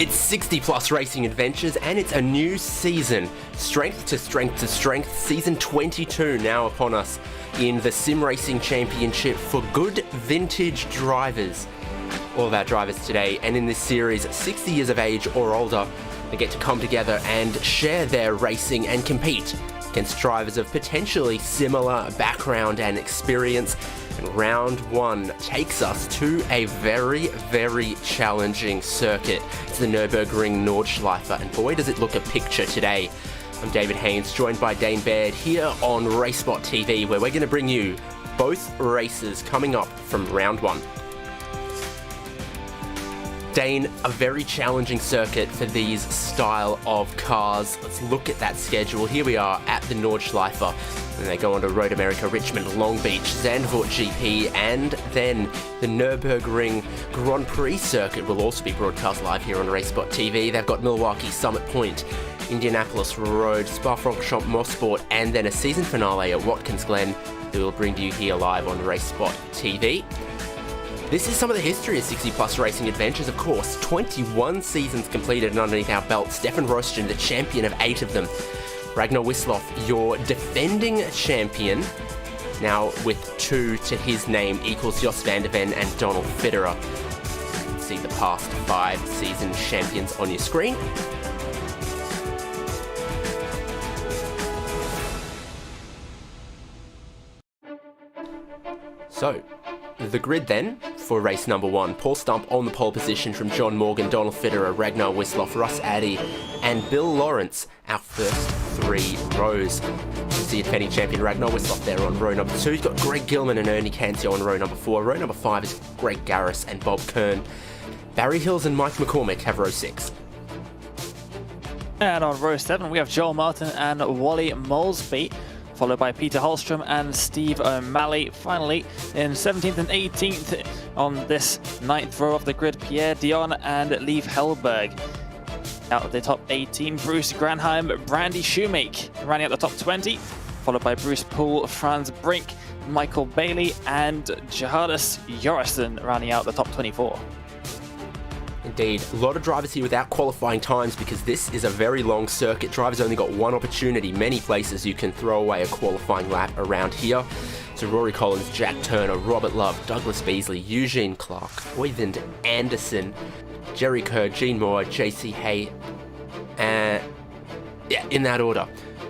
It's 60 plus racing adventures and it's a new season. Strength to strength to strength, season 22 now upon us in the Sim Racing Championship for good vintage drivers. All of our drivers today, and in this series, 60 years of age or older, they get to come together and share their racing and compete against drivers of potentially similar background and experience. And round one takes us to a very, very challenging circuit. It's the Nürburgring Nordschleife, and boy does it look a picture today. I'm David Haynes, joined by Dane Baird here on RaceSpotTV, where we're going to bring you both races coming up from round 1. Dane, a very challenging circuit for these style of cars. Let's look at that schedule. Here we are at the Nordschleife, and they go on to Road America, Richmond, Long Beach, Zandvoort GP, and then the Nürburgring Grand Prix circuit will also be broadcast live here on RaceSpotTV. They've got Milwaukee, Summit Point, Indianapolis Road, Spa-Francorchamps, Mosport, and then a season finale at Watkins Glen that we'll bring to you here live on RaceSpotTV. This is some of the history of 60 Plus Racing Adventures, of course. 21 seasons completed and underneath our belt. Stefan Rostin, the champion of 8 of them. Ragnar Wisloff, your defending champion, now with 2 to his name, equals Jos van der Ven and Donald Fitterer. You can see the past 5 season champions on your screen. So, the grid then for race number 1. Paul Stump on the pole position from John Morgan, Donald Fitterer, Ragnar Wisloff, Russ Addy and Bill Lawrence, our first 3 rows. You can see a defending champion Ragnar Wisloff there on row number 2. He's got Greg Gilman and Ernie Cancio on row number 4. Row number 5 is Greg Garris and Bob Kern. Barry Hills and Mike McCormick have row 6. And on row 7 we have Joel Martin and Wally Molesby, followed by Peter Holstrom and Steve O'Malley. Finally, in 17th and 18th on this 9th row of the grid, Pierre Dion and Liv Hellberg. Out of the top 18, Bruce Granheim, Brandy Shoemake running out the top 20, followed by Bruce Poole, Franz Brink, Michael Bailey and Johannes Jorrison rounding out the top 24. Indeed, a lot of drivers here without qualifying times because this is a very long circuit. Drivers only got one opportunity. Many places you can throw away a qualifying lap around here. So Rory Collins, Jack Turner, Robert Love, Douglas Beasley, Eugene Clark, Oyvind Anderson, Jerry Kerr, Gene Moore, JC Hay, in that order.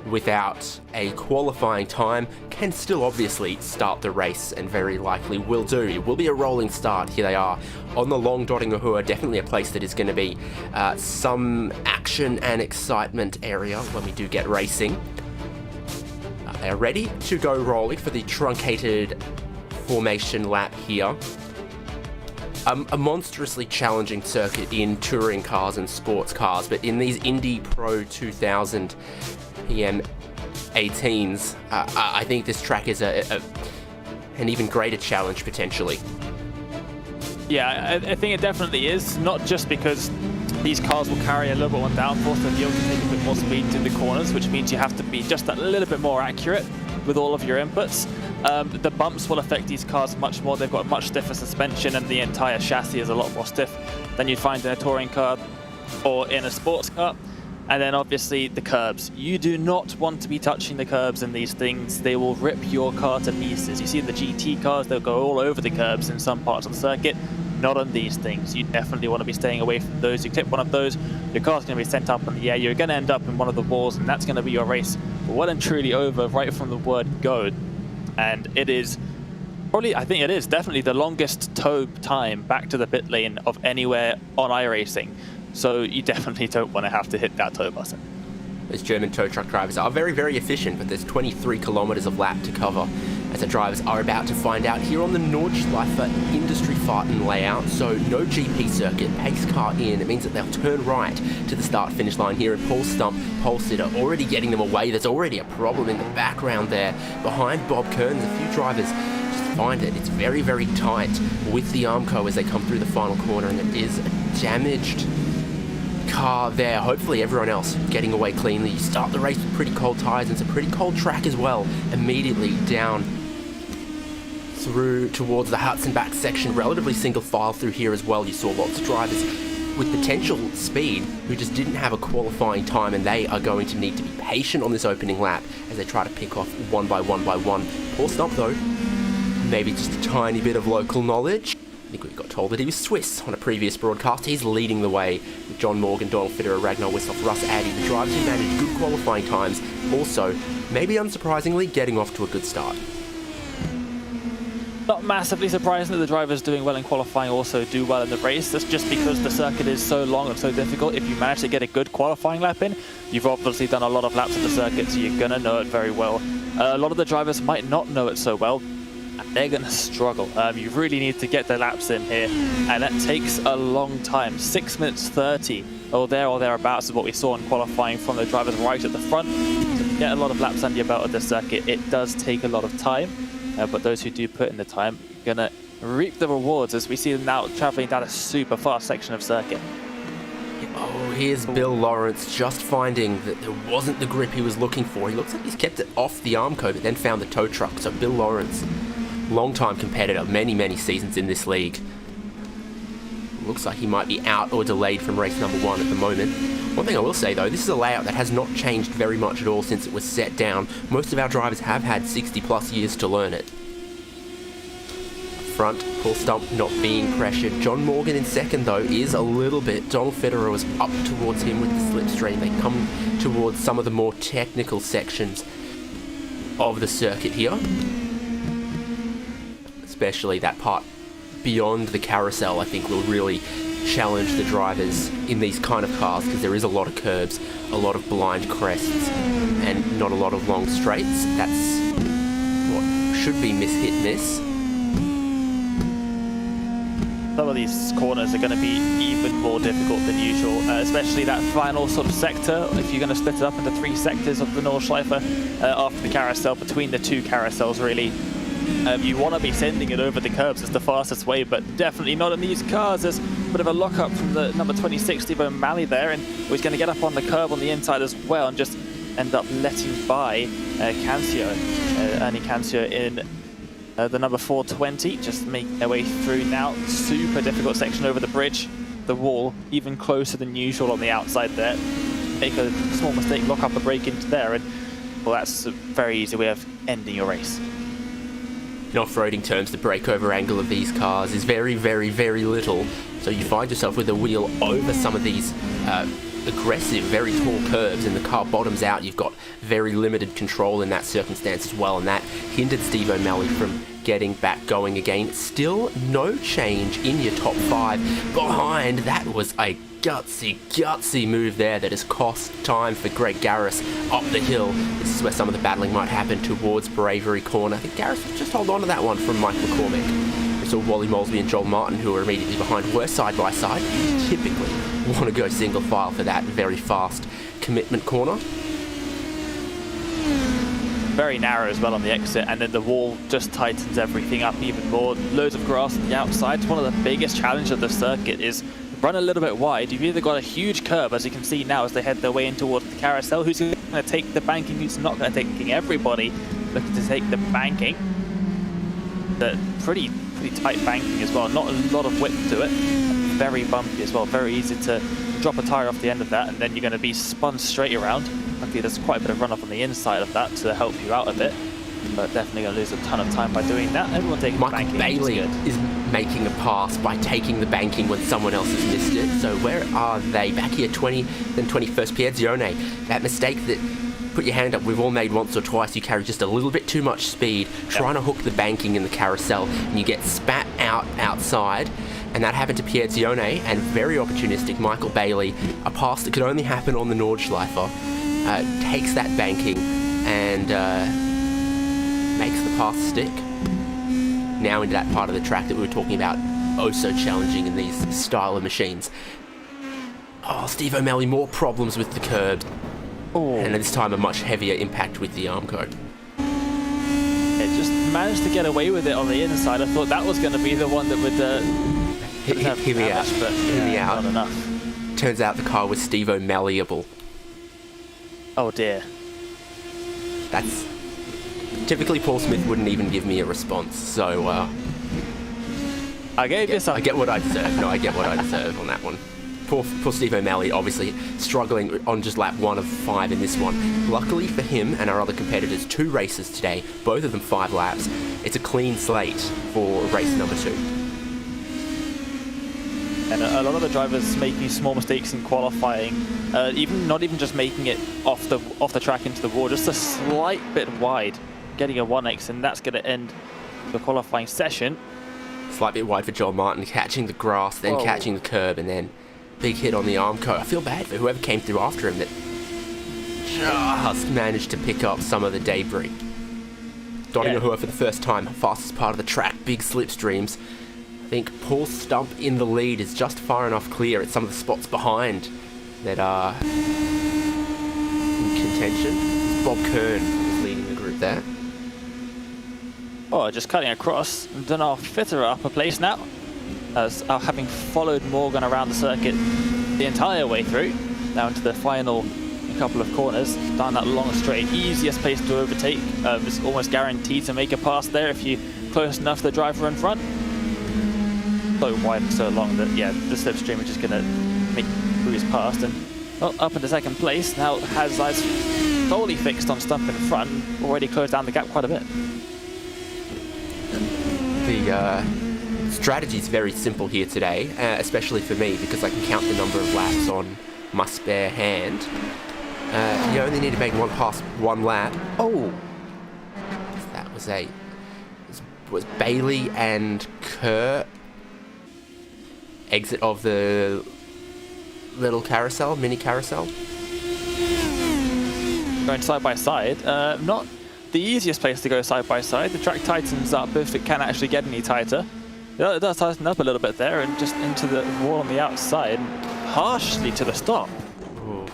Without a qualifying time, can still obviously start the race and very likely will do. It will be a rolling start. Here they are on the long Dottingahua, definitely a place that is going to be some action and excitement area when we do get racing. They are ready to go rolling for the truncated formation lap here. A monstrously challenging circuit in touring cars and sports cars, but in these Indy Pro 2000 PM 18s, I think this track is an even greater challenge potentially. Yeah, I think it definitely is, not just because these cars will carry a little bit more downforce, they'll be able to take a bit more speed to the corners, which means you have to be just a little bit more accurate with all of your inputs. The bumps will affect these cars much more. They've got a much stiffer suspension and the entire chassis is a lot more stiff than you'd find in a touring car or in a sports car. And then obviously the curbs. You do not want to be touching the curbs in these things. They will rip your car to pieces. You see the GT cars, they'll go all over the curbs in some parts of the circuit. Not on these things. You definitely want to be staying away from those. You clip one of those, your car's going to be sent up in the air. You're going to end up in one of the walls, and that's going to be your race well and truly over right from the word go. And it is probably, I think it is definitely the longest tow time back to the pit lane of anywhere on iRacing. So you definitely don't want to have to hit that tow button. Those German tow truck drivers are very, very efficient, but there's 23 kilometers of lap to cover, as the drivers are about to find out here on the Nordschleife industry Fahrten layout. So no GP circuit, pace car in. It means that they'll turn right to the start-finish line here, and Paul Stump, pole sitter, already getting them away. There's already a problem in the background there. Behind Bob Kearns, a few drivers just find it. It's very, very tight with the Armco as they come through the final corner, and it is a damaged car there. Hopefully everyone else getting away cleanly. You start the race with pretty cold tyres, and it's a pretty cold track as well. Immediately down through towards the Hudson back section, relatively single file through here as well. You saw lots of drivers with potential speed who just didn't have a qualifying time, and they are going to need to be patient on this opening lap as they try to pick off one by one by one. Poor Stump though, maybe just a tiny bit of local knowledge. I think we got told that he was Swiss on a previous broadcast. He's leading the way with John Morgan, Donald Fitterer, Ragnar Wisloff, Russ Addy, the drivers who managed good qualifying times. Also, maybe unsurprisingly, getting off to a good start. Not massively surprising that the drivers doing well in qualifying also do well in the race. That's just because the circuit is so long and so difficult. If you manage to get a good qualifying lap in, you've obviously done a lot of laps of the circuit, so you're going to know it very well. A lot of the drivers might not know it so well. and they're going to struggle. You really need to get the laps in here, and that takes a long time. 6 minutes 30 or thereabouts is what we saw in qualifying from the drivers right at the front. So to get a lot of laps under your belt at this circuit, it does take a lot of time, but those who do put in the time are going to reap the rewards as we see them now traveling down a super fast section of circuit. Oh, here's Bill Lawrence just finding that there wasn't the grip he was looking for. He looks like he's kept it off the Armco, but then found the tow truck. So Bill Lawrence, long-time competitor, many seasons in this league. Looks like he might be out or delayed from race number 1 at the moment. One thing I will say though, this is a layout that has not changed very much at all since it was set down. Most of our drivers have had 60 plus years to learn it. Front, Paul Stump not being pressured. John Morgan in second though is a little bit. Donald Federer was up towards him with the slipstream. They come towards some of the more technical sections of the circuit here. Especially that part beyond the carousel, I think will really challenge the drivers in these kind of cars because there is a lot of curbs, a lot of blind crests, and not a lot of long straights. That's what should be hit miss. Some of these corners are going to be even more difficult than usual, especially that final sort of sector. If you're going to split it up into 3 sectors of the Nordschleife after the carousel, between the 2 carousels really, you want to be sending it over the curbs as the fastest way, but definitely not in these cars. There's a bit of a lock-up from the number 26, Steve O'Malley there, and he's going to get up on the curb on the inside as well and just end up letting by Cancio, Ernie Cancio in the number 420, just making their way through now. Super difficult section over the bridge, the wall, even closer than usual on the outside there. Make a small mistake, lock up a break into there, and well, that's a very easy way of ending your race. In off-roading terms, the breakover angle of these cars is very little, so you find yourself with a wheel over some of these aggressive, very tall curves, and the car bottoms out. You've got very limited control in that circumstance as well, and that hindered Steve O'Malley from getting back going again. Still no change in your top 5 behind. That was a gutsy move there that has cost time for Greg Garris up the hill. This is where some of the battling might happen towards Bravery Corner. I think Garris will just hold on to that one from Mike McCormick. We saw Wally Molesby and Joel Martin, who are immediately behind, were side by side. Typically want to go single file for that very fast commitment corner. Very narrow as well on the exit, and then the wall just tightens everything up even more. Loads of grass on the outside. It's one of the biggest challenges of the circuit is run a little bit wide. You've either got a huge curb, as you can see now as they head their way in towards the carousel. Who's going to take the banking, who's not going to take everybody looking to take the banking. The pretty tight banking as well, not a lot of width to it. Very bumpy as well, very easy to drop a tyre off the end of that, and then you're going to be spun straight around. Luckily there's quite a bit of run-off on the inside of that to help you out a bit, but definitely going to lose a ton of time by doing that. Everyone taking the banking. Michael Bailey is making a pass by taking the banking when someone else has missed it. So where are they? Back here, 20, then 21st, Pierre Zione. That mistake that, put your hand up, we've all made once or twice. You carry just a little bit too much speed, trying to hook the banking in the carousel, and you get spat out outside. And that happened to Pierre Zione, and very opportunistic Michael Bailey, a pass that could only happen on the Nordschleife, takes that banking and makes the pass stick. Now into that part of the track that we were talking about, oh so challenging in these style of machines. Oh, Steve O'Malley, more problems with the curbs. Oh. And this time a much heavier impact with the Armco. It just managed to get away with it on the inside. I thought that was going to be the one that would hear me out. But hear me out. Not enough. Turns out the car was Steve O'Malleyable. Oh dear. That's... Typically Paul Smith wouldn't even give me a response, so I gave you something. I get what I deserve. No, I get what I deserve on that one. Poor Steve O'Malley, obviously struggling on just lap 1 of 5 in this one. Luckily for him and our other competitors, 2 races today, both of them 5 laps. It's a clean slate for race number 2. And a lot of the drivers making small mistakes in qualifying, not even just making it off the track into the wall, just a slight bit wide, getting a 1x, and that's going to end the qualifying session. Slight bit wide for Joel Martin, catching the grass, then catching the curb, and then big hit on the Armco. I feel bad for whoever came through after him that just managed to pick up some of the debris. dotting her for the first time, fastest part of the track, big slipstreams. I think Paul Stump in the lead is just far enough clear at some of the spots behind that are in contention. Bob Kern is leading the group there. Oh, just cutting across. Donald Fitter up a place now, as having followed Morgan around the circuit the entire way through, down to the final couple of corners, down that long straight, easiest place to overtake. It's almost guaranteed to make a pass there if you're close enough to the driver in front. So wide and so long that, yeah, the slipstream is just going to make cruise past. And well, up into second place, now has eyes solely fixed on Stump in front, already closed down the gap quite a bit. The strategy is very simple here today, especially for me, because I can count the number of laps on my spare hand. You only need to make one pass, one lap. Oh, that was Bailey and Kerr exit of the little carousel, mini carousel. Going side by side, not the easiest place to go side by side. The track tightens up if it can actually get any tighter. It does tighten up a little bit there and just into the wall on the outside, harshly to the stop. Ooh.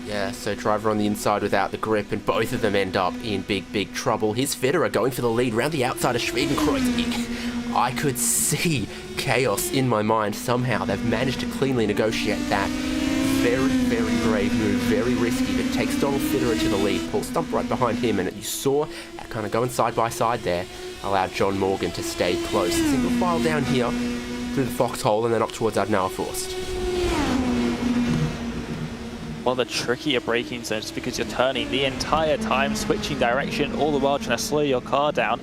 Yeah, so driver on the inside without the grip, and both of them end up in big trouble. Here's Federer going for the lead round the outside of Schwedenkreuz. I could see chaos in my mind somehow. They've managed to cleanly negotiate that. Very brave move, very risky, but takes Donald Fitterer to the lead. Paul Stump right behind him, and you saw that kind of going side by side there allowed John Morgan to stay close. Single file down here through the foxhole and then up towards Adnauer Forst. One of the trickier braking zones because you're turning the entire time, switching direction, all the while trying to slow your car down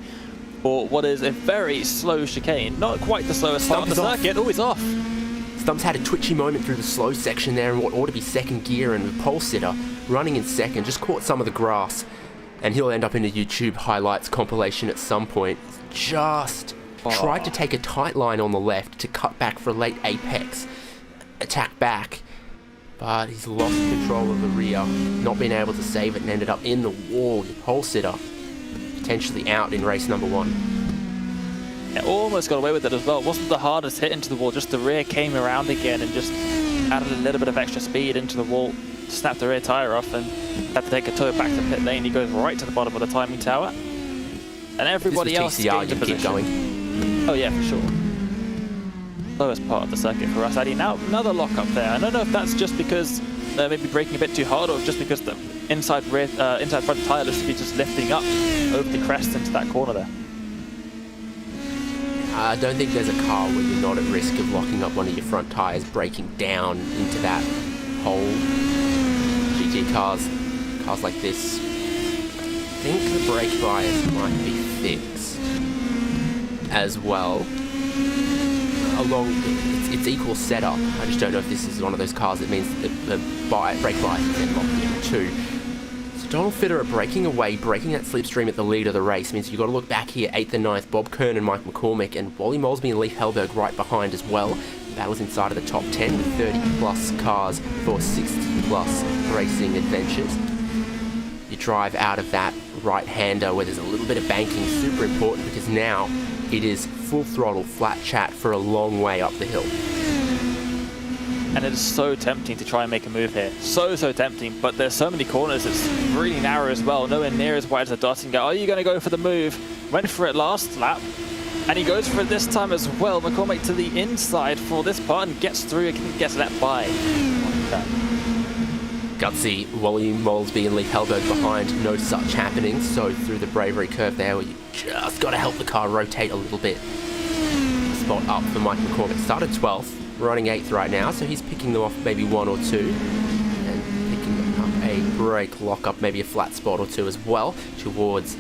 for what is a very slow chicane. Not quite the slowest part of the circuit. Oh, he's off. Stump's had a twitchy moment through the slow section there in what ought to be second gear, and the pole sitter running in second just caught some of the grass, and he'll end up in a YouTube highlights compilation at some point. Just tried to take a tight line on the left to cut back for a late apex attack back, but he's lost control of the rear, not been able to save it, and ended up in the wall. The pole sitter potentially out in race number 1. Yeah, almost got away with it as well. It wasn't the hardest hit into the wall, just the rear came around again and just added a little bit of extra speed into the wall, snapped the rear tyre off and had to take a tow back to pit lane. He goes right to the bottom of the timing tower. And everybody else is getting to position. Keep going. Oh yeah, for sure. Lowest part of the circuit for us, Addy. Now another lock up there. I don't know if that's just because they're maybe braking a bit too hard, or just because the inside front tyre looks to be just lifting up over the crest into that corner there. I don't think there's a car where you're not at risk of locking up one of your front tyres, breaking down into that hole. GT cars like this, I think the brake bias might be fixed as well. It's equal setup. I just don't know if this is one of those cars that means that the brake bias is then locked in too. Donald Fitterer breaking away, breaking that slipstream at the lead of the race means you've got to look back here, 8th and 9th, Bob Kern and Mike McCormick, and Wally Molesby and Leif Hellberg right behind as well. Battles inside of the top 10 with 30 plus cars for 60 plus racing adventures. You drive out of that right-hander where there's a little bit of banking, super important, because now it is full throttle, flat chat for a long way up the hill. And it is so tempting to try and make a move here. So tempting, but there's so many corners, it's really narrow as well, nowhere near as wide as the dot, and go, are you going to go for the move? Went for it last lap, and he goes for it this time as well. McCormick to the inside for this part and gets through, and gets let by. Gutsy Wally Molesby and Lee Hellberg behind, no such happening, so through the bravery curve there where you just got to help the car rotate a little bit. Spot up for Mike McCormick, started 12th. Running 8th right now, so he's picking them off maybe 1 or 2 and picking up a brake lock up, maybe a flat spot or 2 as well towards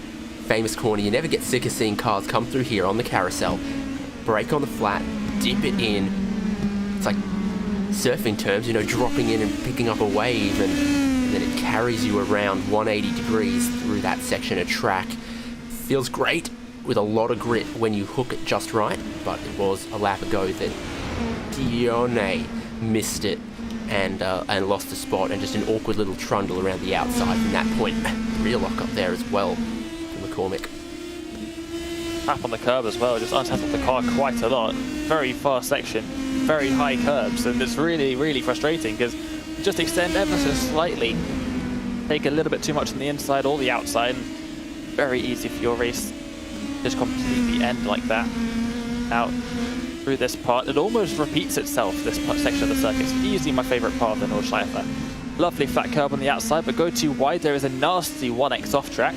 famous corner. You never get sick of seeing cars come through here on the carousel, brake on the flat, dip it in. It's like surfing terms, you know, dropping in and picking up a wave, and then it carries you around 180 degrees through that section of track. Feels great with a lot of grit when you hook it just right, but it was a lap ago that Dione missed it and lost a spot, and just an awkward little trundle around the outside from that point. Rear lock up there as well for McCormick. Tap on the curb as well, just unsettled the car quite a lot. Very fast section, very high curbs, and it's really, really frustrating because just extend ever so slightly, take a little bit too much on the inside or the outside, and very easy for your race just completely end like that. Out through this part, it almost repeats itself, this section of the circuit. It's easily my favorite part of the Nordschleife. Lovely flat curb on the outside, but go too wide, there is a nasty 1x off track.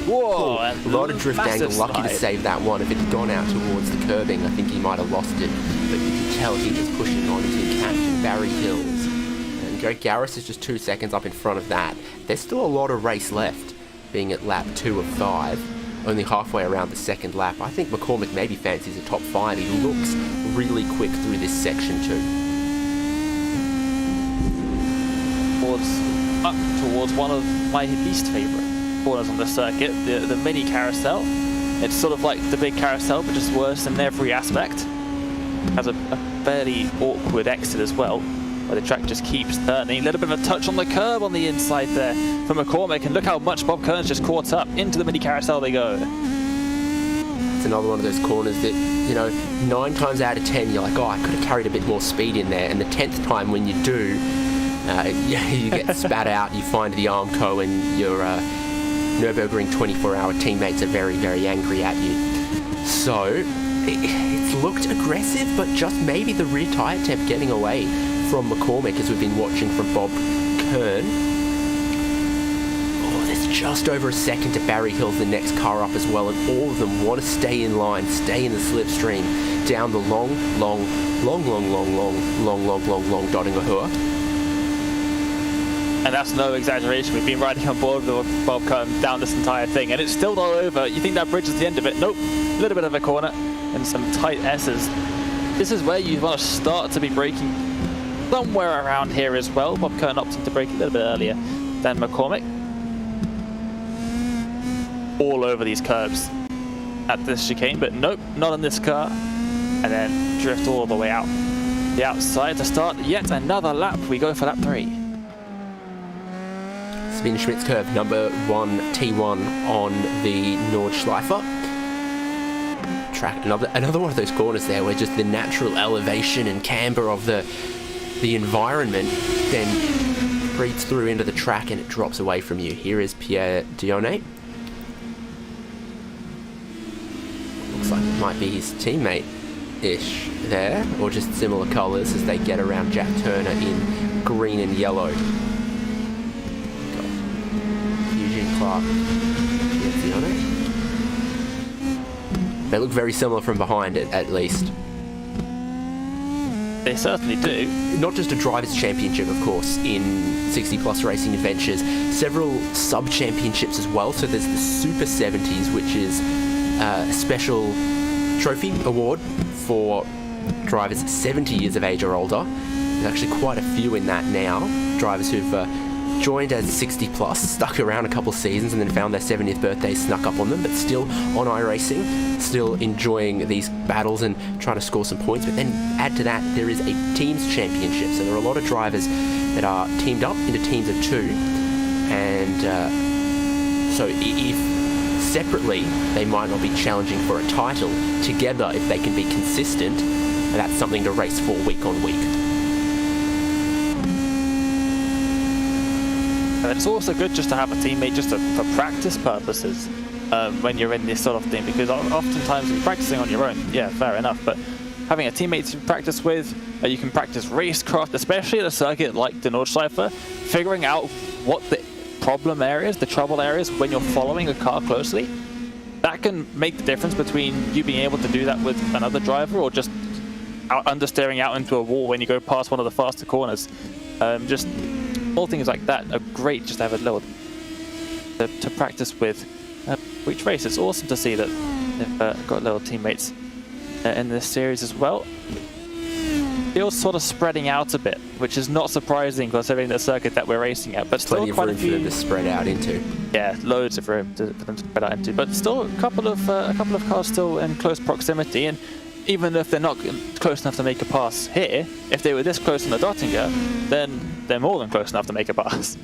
Whoa! A lot of drift angle, lucky to save that one. If it had gone out towards the curbing, I think he might have lost it. But you can tell he was pushing on until catching Barry Hills. And Greg Garris is just 2 seconds up in front of that. There's still a lot of race left, being at lap 2 of 5. Only halfway around the second lap. I think McCormick maybe fancies a top 5. He looks really quick through this section too. Up towards one of my least favourite corners on the circuit, the mini carousel. It's sort of like the big carousel, but just worse in every aspect. Has a fairly awkward exit as well, where the track just keeps turning. A little bit of a touch on the curb on the inside there for McCormick, and look how much Bob Kearns just caught up. Into the mini carousel they go. It's another one of those corners that, you know, 9 times out of 10 you're like, oh, I could have carried a bit more speed in there, and the 10th time when you do, you get spat out, you find the Armco, and your Nürburgring 24-hour teammates are very, very angry at you. So, it's looked aggressive, but just maybe the rear tyre temp getting away from McCormick, as we've been watching from Bob Kern. Oh, there's just over a second to Barry Hills, the next car up as well, and all of them want to stay in line, stay in the slipstream, down the long Dottingahua. And that's no exaggeration. We've been riding on board with Bob Kern down this entire thing, and it's still not over. You think that bridge is the end of it? Nope. A little bit of a corner and some tight S's. This is where you want to start to be braking somewhere around here as well. Bob Kern opting to brake a little bit earlier than McCormick. All over these curbs at this chicane, but nope, not on this car. And then drift all the way out the outside to start yet another lap. We go for lap 3. Spin Schmitz curve, number 1 T1 on the Nordschleife. Track, another one of those corners there where just the natural elevation and camber of the environment then breathes through into the track and it drops away from you. Here is Pierre Dionnet. Looks like it might be his teammate-ish there, or just similar colours as they get around Jack Turner in green and yellow. Clark. They look very similar from behind it, at least. They certainly do. Not just a Drivers' Championship, of course, in 60 Plus Racing Adventures. Several sub-championships as well. So there's the Super 70s, which is a special trophy award for drivers 70 years of age or older. There's actually quite a few in that now. Drivers who've joined as 60 plus, stuck around a couple seasons and then found their 70th birthday snuck up on them, but still on iRacing, still enjoying these battles and trying to score some points. But then add to that, there is a teams championship. So there are a lot of drivers that are teamed up into teams of 2. And so if separately, they might not be challenging for a title. Together, if they can be consistent, that's something to race for week on week. And it's also good just to have a teammate just for practice purposes when you're in this sort of thing, because oftentimes you're practicing on your own, yeah, fair enough, but having a teammate to practice with, you can practice racecraft, especially at a circuit like the Nordschleife, figuring out what the problem areas, the trouble areas when you're following a car closely. That can make the difference between you being able to do that with another driver or just understeering out into a wall when you go past one of the faster corners. Just all things like that are great just to have a little to practice with each race. It's awesome to see that they've got little teammates in this series as well. Feels sort of spreading out a bit, which is not surprising considering the circuit that we're racing at, but still quite a few for them to spread out into. Yeah, loads of room for them to spread out into, but still a couple of cars still in close proximity, and even if they're not close enough to make a pass here, if they were this close on the Dottinger, then they're more than close enough to make a pass.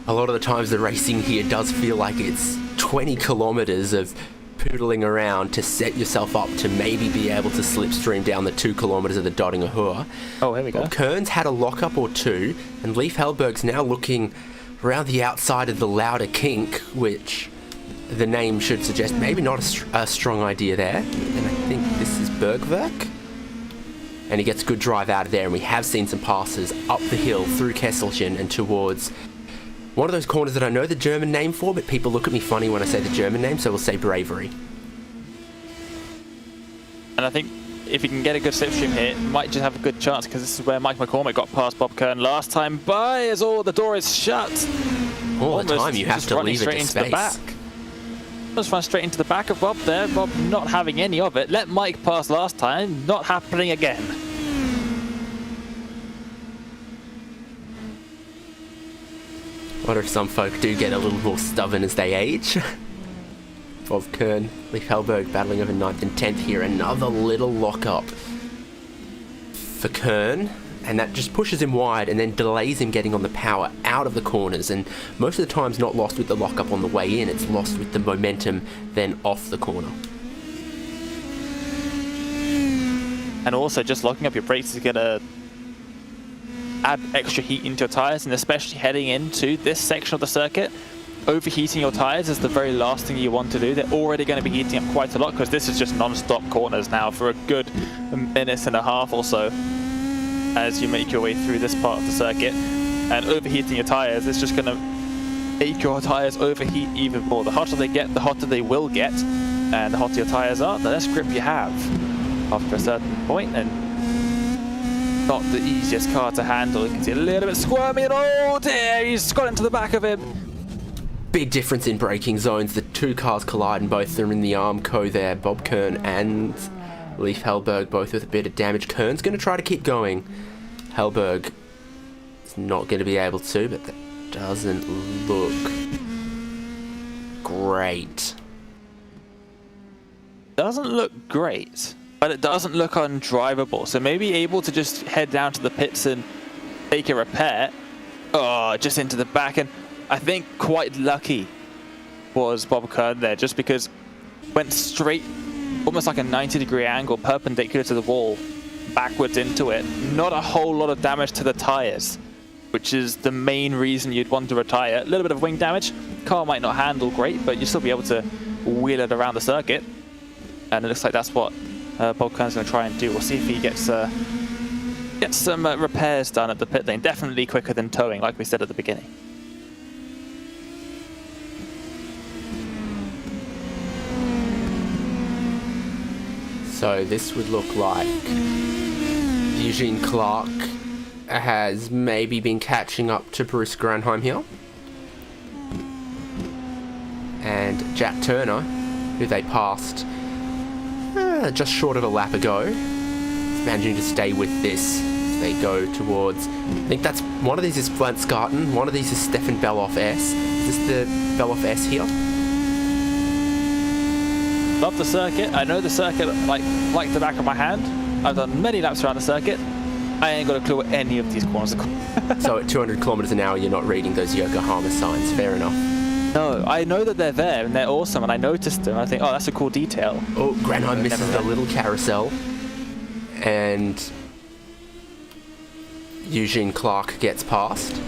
A lot of the times the racing here does feel like it's 20 kilometers of poodling around to set yourself up to maybe be able to slipstream down the 2 kilometers of the Dottinger Hoor. Oh, here we go. Kern's had a lockup or two, and Leif Hellberg's now looking around the outside of the Lauder Kink, which the name should suggest maybe not a strong idea there. And I think this is Bergwerk. And he gets a good drive out of there, and we have seen some passes up the hill through Kesselchen and towards one of those corners that I know the German name for, but people look at me funny when I say the German name, so we'll say Bravery. And I think if he can get a good slipstream here, he might just have a good chance, because this is where Mike McCormick got past Bob Kern last time by, as all the door is shut. All the time you have to leave it to space. Just run straight into the back of Bob there. Bob not having any of it. Let Mike pass last time. Not happening again. I wonder if some folk do get a little more stubborn as they age. Bob Kern, Leif Hellberg battling over 9th and 10th here. Another little lock-up for Kern. And that just pushes him wide and then delays him getting on the power out of the corners. And most of the time's not lost with the lock-up on the way in. It's lost with the momentum then off the corner. And also just locking up your brakes is going to add extra heat into your tyres, and especially heading into this section of the circuit. Overheating your tyres is the very last thing you want to do. They're already going to be heating up quite a lot because this is just non-stop corners now for a good minute and a half or so as you make your way through this part of the circuit. And overheating your tyres is just going to make your tyres overheat even more. The hotter they get, the hotter they will get, and the hotter your tyres are, the less grip you have after a certain point. And not the easiest car to handle. You can see a little bit squirmy, and oh dear, he's got into the back of him. Big difference in braking zones. The two cars collide and both are in the Armco there. Bob Kern and Leif Hellberg both with a bit of damage. Kern's going to try to keep going. Hellberg is not going to be able to, but that doesn't look great. Doesn't look great, but it doesn't look undrivable. So maybe able to just head down to the pits and take a repair. Oh, just into the back. And I think quite lucky was Bob Kern there, just because went straight, almost like a 90-degree angle, perpendicular to the wall, backwards into it. Not a whole lot of damage to the tyres, which is the main reason you'd want to retire. A little bit of wing damage. Car might not handle great, but you'll still be able to wheel it around the circuit. And it looks like that's what Bob Kern's going to try and do. We'll see if he gets some repairs done at the pit lane. Definitely quicker than towing, like we said at the beginning. So this would look like Eugene Clark has maybe been catching up to Bruce Granheim here. And Jack Turner, who they passed just short of a lap ago, is managing to stay with this. They go towards, I think that's, one of these is Flint Scarton, one of these is Stefan Beloff S. Is this the Beloff S here? Love the circuit. I know the circuit like the back of my hand. I've done many laps around the circuit. I ain't got a clue what any of these corners are. So at 200 kilometers an hour, you're not reading those Yokohama signs. Fair enough. No, I know that they're there and they're awesome, and I noticed them. I think, oh, that's a cool detail. Oh, Granheim misses a little carousel, and Eugene Clark gets past.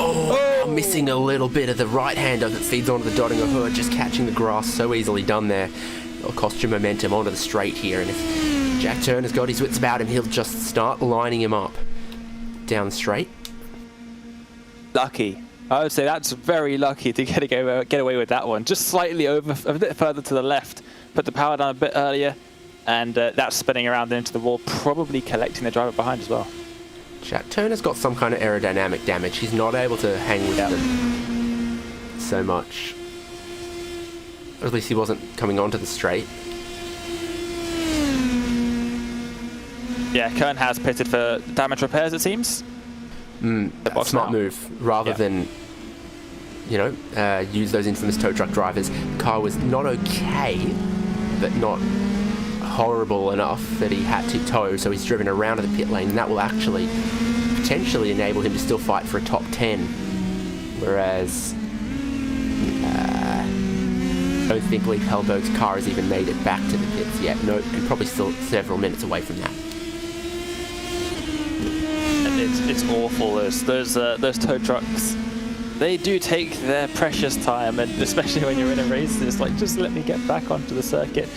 Oh, missing a little bit of the right-hander that feeds onto the Dottinger Hood, just catching the grass. So easily done there. It'll cost you momentum onto the straight here, and if Jack Turner's got his wits about him, he'll just start lining him up down the straight. Lucky. I would say that's very lucky to get away with that one. Just slightly over, a bit further to the left, put the power down a bit earlier, and that's spinning around into the wall, probably collecting the driver behind as well. Jack Turner's got some kind of aerodynamic damage. He's not able to hang with them so much. Or at least he wasn't coming onto the straight. Yeah, Kern has pitted for damage repairs, it seems. Smart move. Rather than, use those infamous tow truck drivers. The car was not okay, but not horrible enough that he had to tow, so he's driven around to the pit lane, and that will actually potentially enable him to still fight for a top 10. Whereas I don't think Lee Hellberg's car has even made it back to the pits yet. No, and probably still several minutes away from that. And it's awful. Those tow trucks, they do take their precious time, and especially when you're in a race, it's like, just let me get back onto the circuit.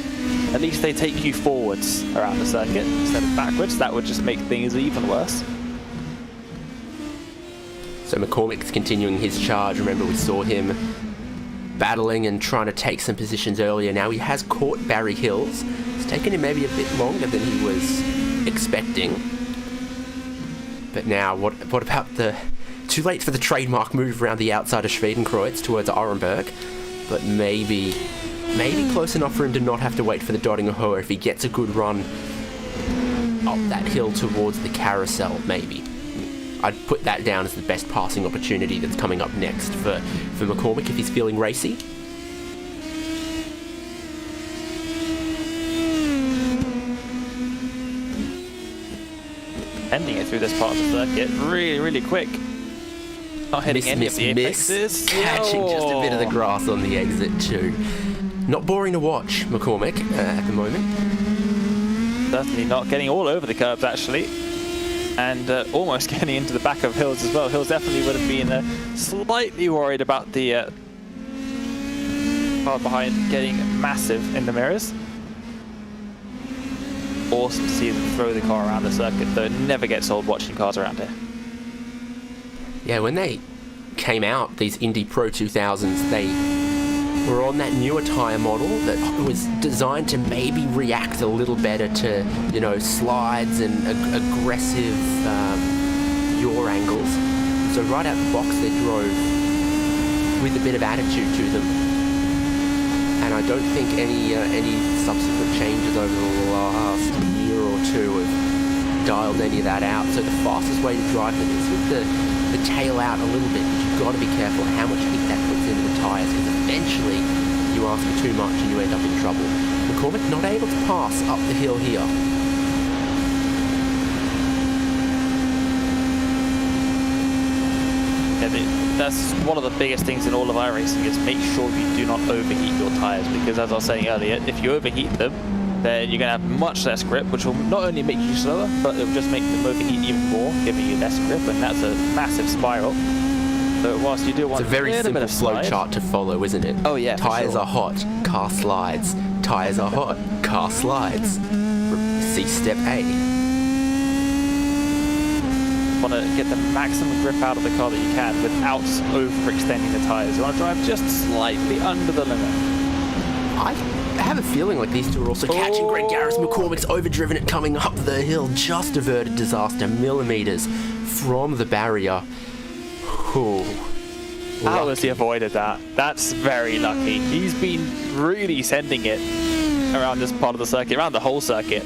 At least they take you forwards around the circuit instead of backwards. That would just make things even worse. So McCormick's continuing his charge. Remember, we saw him battling and trying to take some positions earlier. Now he has caught Barry Hills. It's taken him maybe a bit longer than he was expecting. But now, what about the... Too late for the trademark move around the outside of Schwedenkreuz towards Orenburg. But maybe close enough for him to not have to wait for the Dottinger Hohe if he gets a good run up that hill towards the carousel, maybe. I'd put that down as the best passing opportunity that's coming up next for McCormick if he's feeling racy. Ending it through this part of the circuit really, really quick. Not hitting any of the apexes. Catching just a bit of the grass on the exit too. Not boring to watch, McCormick, at the moment. Certainly not. Getting all over the curbs, actually. And almost getting into the back of Hills as well. Hills definitely would have been slightly worried about the car behind getting massive in the mirrors. Awesome to see them throw the car around the circuit, though it never gets old watching cars around here. Yeah, when they came out, these Indy Pro 2000s, they were on that newer tyre model that was designed to maybe react a little better to, you know, slides and aggressive yaw angles. So right out the box they drove with a bit of attitude to them. And I don't think any subsequent changes over the last year or two have dialed any of that out. So the fastest way to drive them is with the tail out a little bit, but you've got to be careful how much heat that puts into the tyres, because eventually you ask for too much and you end up in trouble. McCormick not able to pass up the hill here. Yeah, that's one of the biggest things in all of iRacing, is make sure you do not overheat your tyres, because as I was saying earlier, if you overheat them, then you're going to have much less grip, which will not only make you slower, but it will just make them overheat even more, giving you less grip, and that's a massive spiral. So whilst you do want it's a very simple flow chart to follow, isn't it? Oh yeah, tyres are hot, car slides. Tyres are hot, car slides. See step A. Want to get the maximum grip out of the car that you can without overextending the tyres. You want to drive just slightly under the limit. I have a feeling like these two are also catching Greg Garris. McCormick's overdriven it coming up the hill, just averted disaster, millimetres from the barrier. Ooh, how has he avoided that? That's very lucky. He's been really sending it around this part of the circuit, around the whole circuit.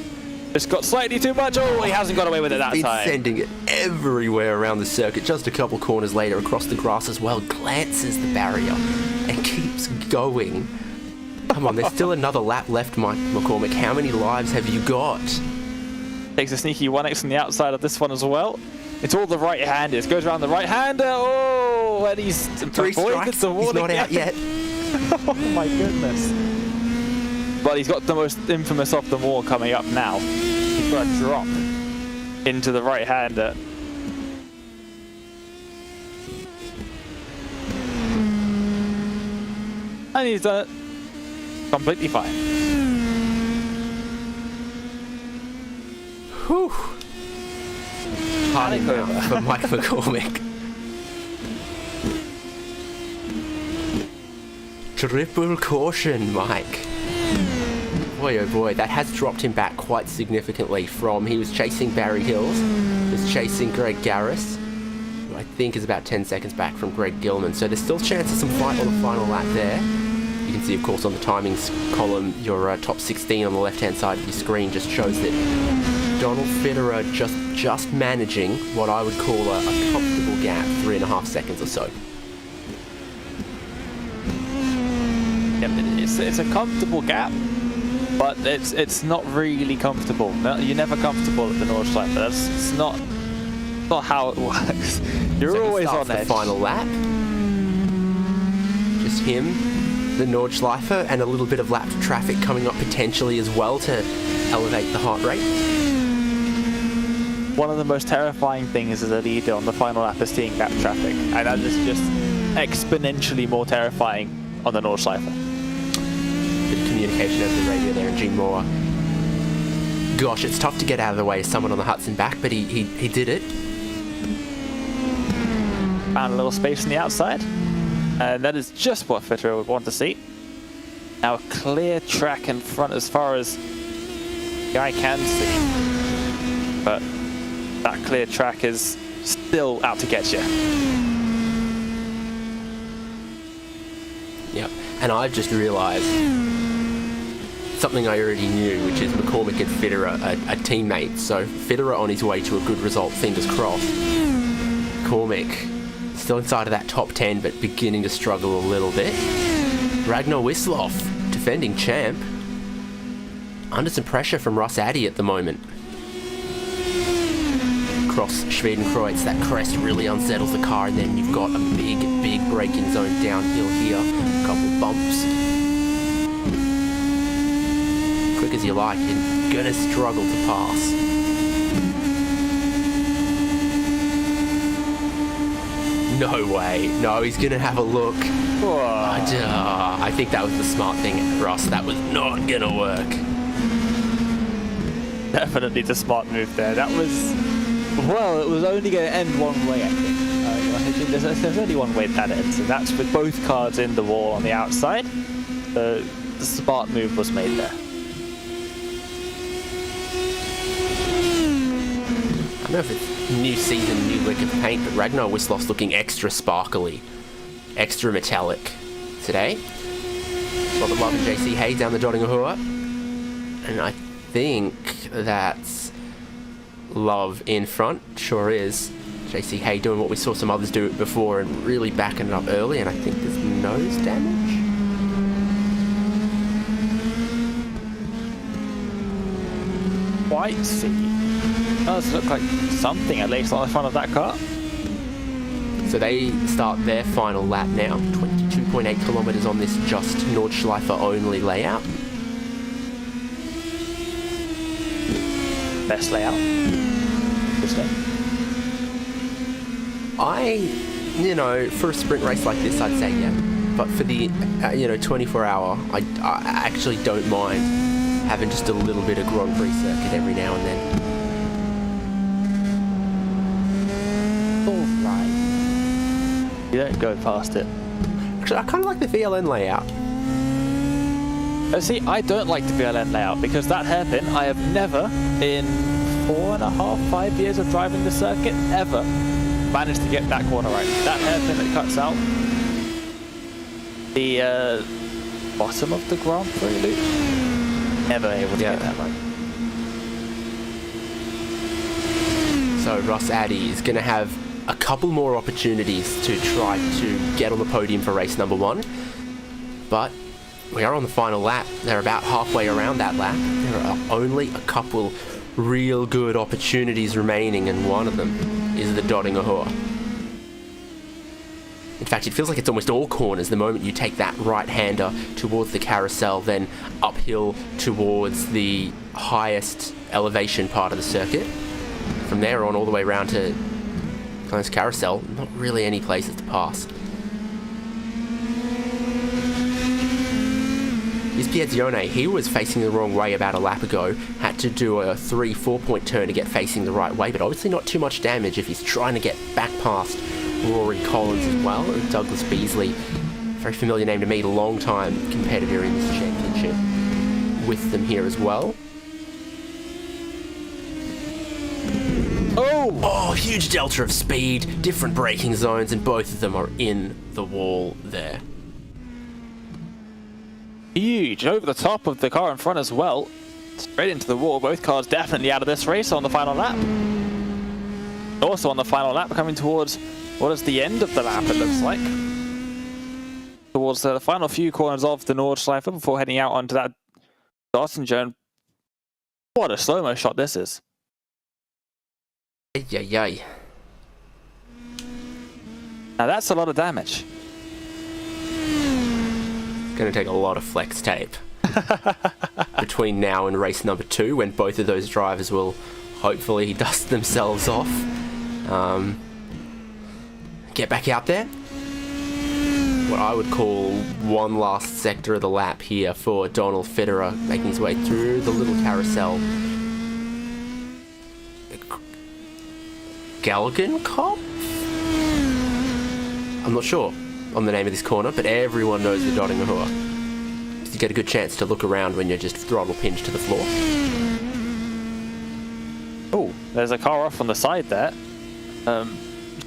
Just got slightly too much. Oh, he hasn't got away with it that time. He's sending it everywhere around the circuit. Just a couple corners later, across the grass as well, glances the barrier and keeps going. Come on, there's still another lap left, Mike McCormick. How many lives have you got? Takes a sneaky 1x on the outside of this one as well. It's all the right-handers. Goes around the right-hander. Oh, and he's 3 strikes. He's not out yet. Oh my goodness. But he's got the most infamous of them all coming up now. He's got a drop into the right-hander. And he's done it completely fine. Whew. Panic over for Mike McCormick. Triple caution, Mike. Boy, oh boy, that has dropped him back quite significantly from, he was chasing Barry Hills, was chasing Greg Garris, who I think is about 10 seconds back from Greg Gilman. So there's still a chance of some fight on the final lap there. You can see, of course, on the timings column, your top 16 on the left-hand side of your screen just shows that Donald Fitterer just managing what I would call a comfortable gap, 3.5 seconds or so. Yep, it's a comfortable gap, but it's not really comfortable. No, you're never comfortable at the Nordschleife. It's not how it works. You're so always on the edge. Final lap. Just him, the Nordschleife, and a little bit of lap traffic coming up potentially as well to elevate the heart rate. One of the most terrifying things as a leader on the final lap is seeing lap traffic, and that is just exponentially more terrifying on the Nordschleife. Bit of communication over the radio there, and Gene Moore. Gosh, it's tough to get out of the way of someone on the Hudson back, but he did it. Found a little space on the outside, and that is just what Fitter would want to see. Now a clear track in front as far as the eye can see, but that clear track is still out to get you. Yep, and I've just realised something I already knew, which is McCormick and Fitterer are teammates. So Fitterer on his way to a good result, fingers crossed. McCormick still inside of that top 10, but beginning to struggle a little bit. Ragnar Wisloff, defending champ, under some pressure from Ross Addy at the moment. Across Schwedenkreuz, that crest really unsettles the car, and then you've got a big braking zone downhill here. A couple bumps. Quick as you like, you're gonna struggle to pass. No way. No, he's gonna have a look. I think that was the smart thing, Ross. That was not gonna work. Definitely the smart move there. That was, well, it was only going to end one way, I think. There's only one way that ends, and that's with both cars in the wall on the outside. The smart move was made there. I don't know if it's new season, new lick of paint, but Ragnar Wisloff's looking extra sparkly, extra metallic today. Robert Love and JC Hay down the Dottinghur. And I think that's Love in front, sure is. JC Hay doing what we saw some others do before and really backing it up early, and I think there's nose damage. Quite see. Does look like something at least on the front of that car. So they start their final lap now, 22.8 kilometres on this just Nordschleife only layout. Best layout. This day. For a sprint race like this, I'd say yeah. But for the, 24 hour, I actually don't mind having just a little bit of Grand Prix circuit every now and then. You don't go past it. Actually, I kind of like the VLN layout. See, I don't like the VLN layout because that hairpin, I have never, in 4.5-5 years of driving the circuit, ever managed to get that corner right. That hairpin that cuts out the bottom of the Grand Prix loop, never able to get that right. So Ross Addy is going to have a couple more opportunities to try to get on the podium for race number 1, but we are on the final lap. They're about halfway around that lap. There are only a couple real good opportunities remaining, and one of them is the Dottinghur. In fact, it feels like it's almost all corners the moment you take that right-hander towards the carousel, then uphill towards the highest elevation part of the circuit. From there on all the way around to Close carousel, not really any places to pass. Here's Piazzione. He was facing the wrong way about a lap ago, had to do a 3-4 point turn to get facing the right way, but obviously not too much damage if he's trying to get back past Rory Collins as well, and Douglas Beasley, very familiar name to me, long time competitor in this championship, with them here as well. Oh, huge delta of speed, different braking zones, and both of them are in the wall there. Huge, over the top of the car in front as well. Straight into the wall. Both cars definitely out of this race on the final lap. Also on the final lap, coming towards what is the end of the lap, it looks like. Towards the final few corners of the Nordschleife before heading out onto that Dawson Jones. What a slow-mo shot this is. Yay. Now that's a lot of damage. It's going to take a lot of flex tape between now and race number 2, when both of those drivers will hopefully dust themselves off. Get back out there. What I would call one last sector of the lap here for Donald Fitterer, making his way through the little carousel. Galgenkopf? I'm not sure on the name of this corner, but everyone knows the Dottinger Hoher. You get a good chance to look around when you're just throttle pinched to the floor. Oh, there's a car off on the side there.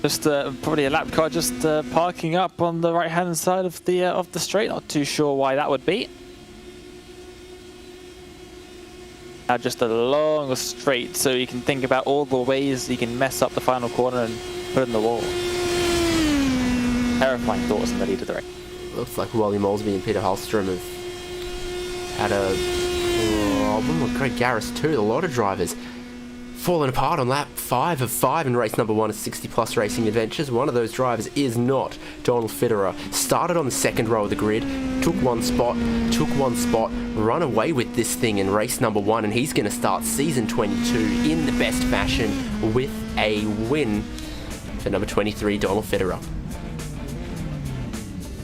Just probably a lap car just parking up on the right-hand side of the straight. Not too sure why that would be. Now just a long straight, so you can think about all the ways you can mess up the final corner and put it in the wall. Terrifying thoughts in the lead of the race. Looks like Wally Molesby and Peter Hallstrom have had a problem with Craig Garris too. A lot of drivers falling apart on lap 5 of 5 in race number 1 of 60 Plus Racing Adventures. One of those drivers is not Donald Fitterer. Started on the second row of the grid, took one spot, run away with this thing in race number 1, and he's going to start season 22 in the best fashion with a win for number 23, Donald Fitterer.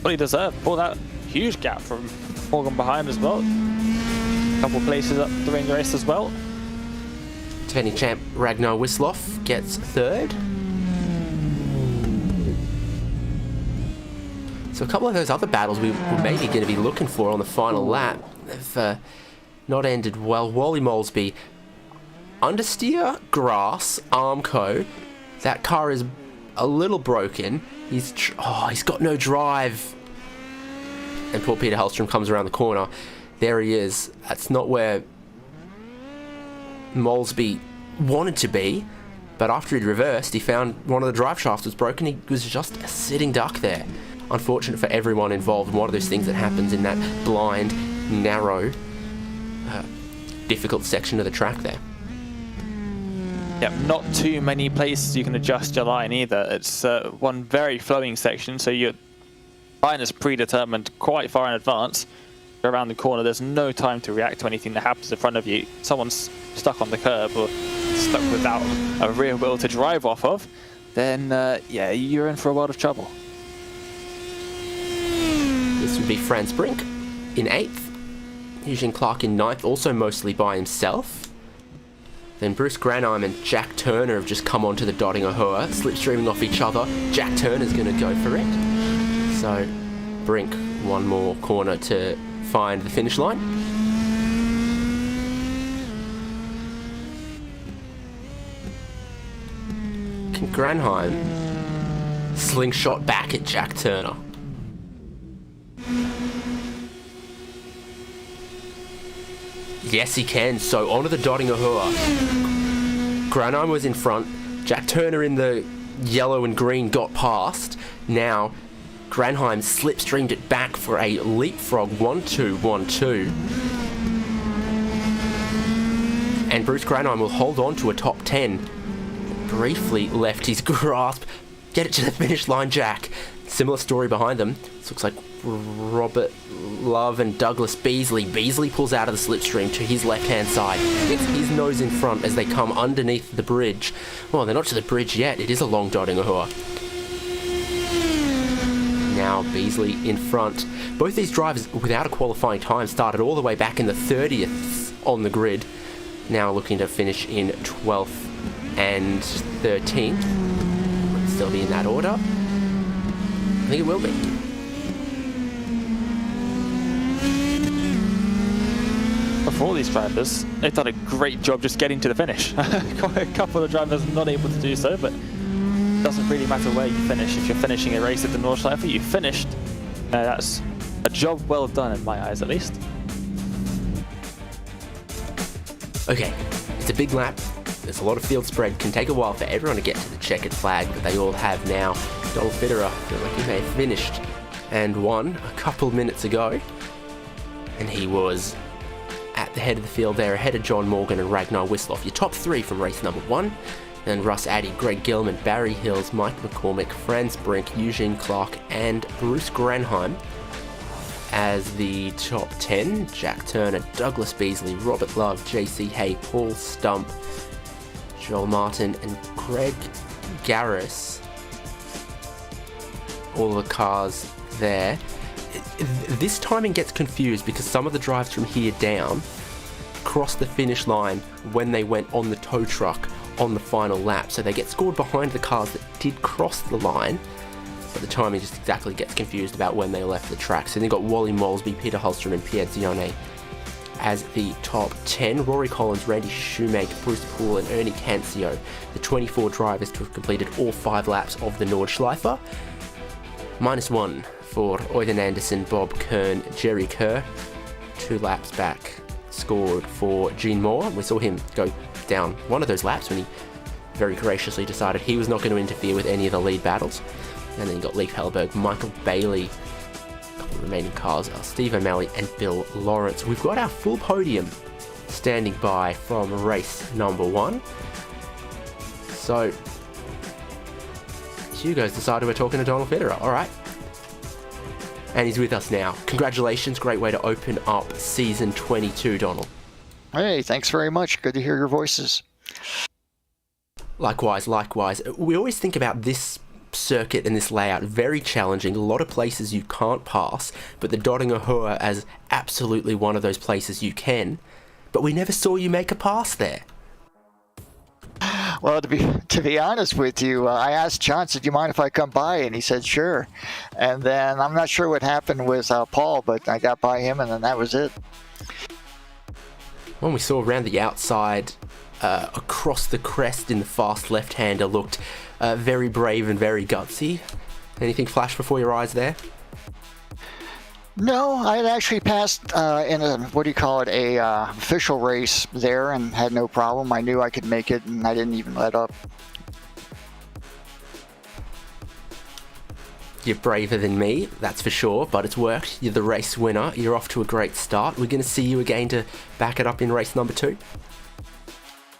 Well, he deserved. Pulled out huge gap from Morgan behind as well. A couple places up during the race as well. Defending champ Ragnar Wisloff gets third. So a couple of those other battles we were maybe going to be looking for on the final lap have not ended well. Wally Molesby, understeer, grass, Armco. That car is a little broken. He's got no drive. And poor Peter Hallstrom comes around the corner. There he is. That's not where Molesby wanted to be, but after he'd reversed, he found one of the drive shafts was broken. He was just a sitting duck there. Unfortunate for everyone involved. One of those things that happens in that blind, narrow, difficult section of the track there. Yep, not too many places you can adjust your line either. It's one very flowing section, so your line is predetermined quite far in advance. Around the corner, there's no time to react to anything that happens in front of you. Someone's stuck on the curb or stuck without a rear wheel to drive off of, then yeah, you're in for a world of trouble. This would be Franz Brink in 8th, Eugene Clark in 9th, also mostly by himself. Then Bruce Granheim and Jack Turner have just come onto the Dottinger Hoher, slipstreaming off each other. Jack Turner's going to go for it. So Brink, one more corner to find the finish line. Can Granheim slingshot back at Jack Turner? Yes, he can. So onto the Dottinger Hoher. Granheim was in front. Jack Turner in the yellow and green got past. Now Granheim slipstreamed it back for a leapfrog 1-2-1-2. And Bruce Granheim will hold on to a top 10. Briefly left his grasp. Get it to the finish line, Jack. Similar story behind them. This looks like Robert Love and Douglas Beasley. Beasley pulls out of the slipstream to his left-hand side. Gets his nose in front as they come underneath the bridge. Well, they're not to the bridge yet. It is a long Dottinger Hoher. Now Beasley in front. Both these drivers, without a qualifying time, started all the way back in the 30th on the grid. Now looking to finish in 12th and 13th. Will it still be in that order? I think it will be. For all these drivers, they've done a great job just getting to the finish. A couple of drivers not able to do so, but it doesn't really matter where you finish. If you're finishing a race at the Nordschleife, you finished. That's a job well done in my eyes, at least. Okay, it's a big lap. There's a lot of field spread. Can take a while for everyone to get to the checkered flag, but they all have now. Donald Fitterer, feel like he may have finished and won a couple minutes ago, and he was at the head of the field there, ahead of John Morgan and Ragnar Wisloff. Your top three from race number 1. Then Russ Addy, Greg Gilman, Barry Hills, Mike McCormick, Franz Brink, Eugene Clark, and Bruce Granheim. As the top 10, Jack Turner, Douglas Beasley, Robert Love, JC Hay, Paul Stump, Joel Martin, and Greg Garris. All the cars there. This timing gets confused because some of the drives from here down crossed the finish line when they went on the tow truck on the final lap. So they get scored behind the cars that did cross the line, but the timing just exactly gets confused about when they left the track. So they've got Wally Molesby, Peter Holstrom, and Pierre Zione as the top 10. Rory Collins, Randy Shoemaker, Bruce Poole, and Ernie Cancio, the 24 drivers to have completed all 5 laps of the Nordschleife. -1 for Oyvind Anderson, Bob Kern, Jerry Kerr. 2 laps back scored for Gene Moore. We saw him go down one of those laps when he very graciously decided he was not going to interfere with any of the lead battles. And then you got Leif Hellberg, Michael Bailey, a couple of remaining cars, Steve O'Malley and Bill Lawrence. We've got our full podium standing by from race number 1. So Hugo's decided we're talking to Donald Fitterer. All right. And he's with us now. Congratulations. Great way to open up season 22, Donald. Hey, thanks very much. Good to hear your voices. Likewise. We always think about this circuit and this layout very challenging. A lot of places you can't pass, but the Doddinger Hur as absolutely one of those places you can. But we never saw you make a pass there. Well, to be honest with you, I asked John, said, "Do you mind if I come by?" And he said, "Sure." And then I'm not sure what happened with Paul, but I got by him, and then that was it. When we saw around the outside, across the crest in the fast left-hander, looked very brave and very gutsy. Anything flash before your eyes there? No, I had actually passed in a, a official race there and had no problem. I knew I could make it, and I didn't even let up. You're braver than me, that's for sure, but it's worked. You're the race winner. You're off to a great start. We're going to see you again to back it up in race number 2.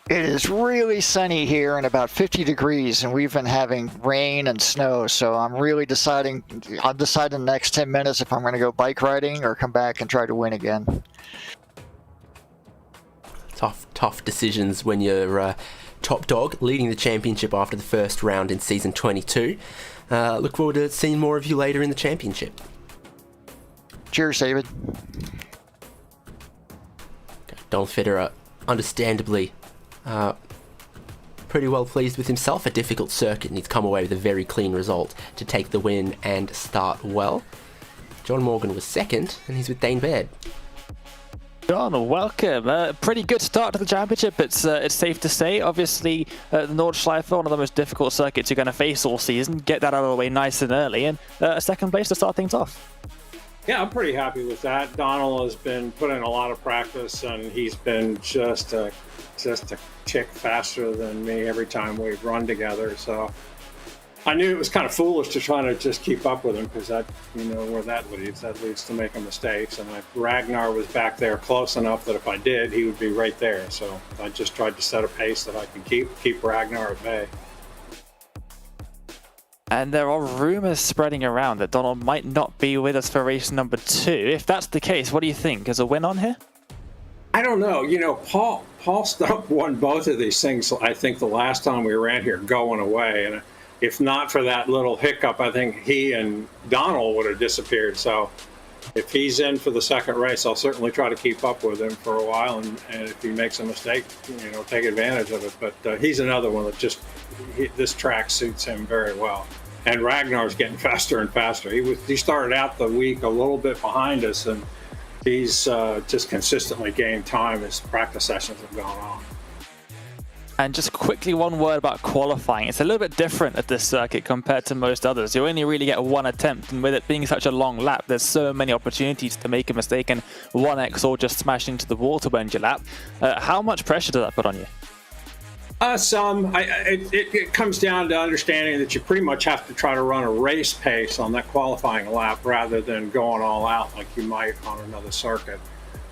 It is really sunny here and about 50 degrees, and we've been having rain and snow, so I'll decide in the next 10 minutes if I'm going to go bike riding or come back and try to win again. Tough decisions when you're top dog, leading the championship after the first round in season 22. Look forward to seeing more of you later in the championship. Cheers, David. Donald Fitterer, understandably, pretty well pleased with himself. A difficult circuit, and he's come away with a very clean result to take the win and start well. John Morgan was second, and he's with Dane Baird. John, welcome. Pretty good start to the championship, it's safe to say. Obviously, the Nordschleife, one of the most difficult circuits you're going to face all season. Get that out of the way nice and early, and a second place to start things off. Yeah, I'm pretty happy with that. Donald has been putting in a lot of practice, and he's been just a tick faster than me every time we've run together. So I knew it was kind of foolish to try to just keep up with him, because that, where that leads to making mistakes. And Ragnar was back there close enough that if I did, he would be right there. So I just tried to set a pace that I can keep Ragnar at bay. And there are rumors spreading around that Donald might not be with us for race number 2. If that's the case, what do you think? Is a win on here? I don't know. Paul Stump won both of these things, I think, the last time we ran here going away. And if not for that little hiccup, I think he and Donald would have disappeared. So if he's in for the second race, I'll certainly try to keep up with him for a while. And if he makes a mistake, take advantage of it. But he's another one that this track suits him very well. And Ragnar's getting faster and faster. He started out the week a little bit behind us, and he's just consistently gained time as practice sessions have gone on. And just quickly, one word about qualifying. It's a little bit different at this circuit compared to most others. You only really get one attempt, and with it being such a long lap, there's so many opportunities to make a mistake and 1x or just smash into the wall to end your lap. How much pressure does that put on you? Some. It comes down to understanding that you pretty much have to try to run a race pace on that qualifying lap rather than going all out like you might on another circuit.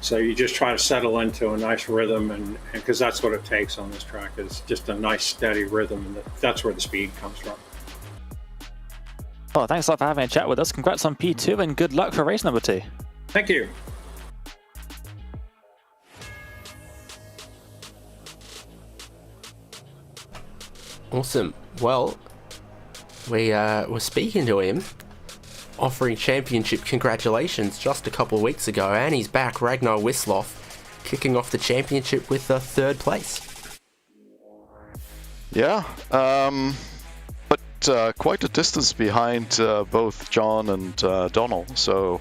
So you just try to settle into a nice rhythm, and because that's what it takes on this track, is just a nice steady rhythm, and that's where the speed comes from. Well, thanks a lot for having a chat with us. Congrats on P2 and good luck for race number 2. Thank you. Awesome. Well, we were speaking to him, offering championship congratulations just a couple of weeks ago, and he's back. Ragnar Wisloff kicking off the championship with a 3rd place. Yeah, but quite a distance behind both John and Donald, so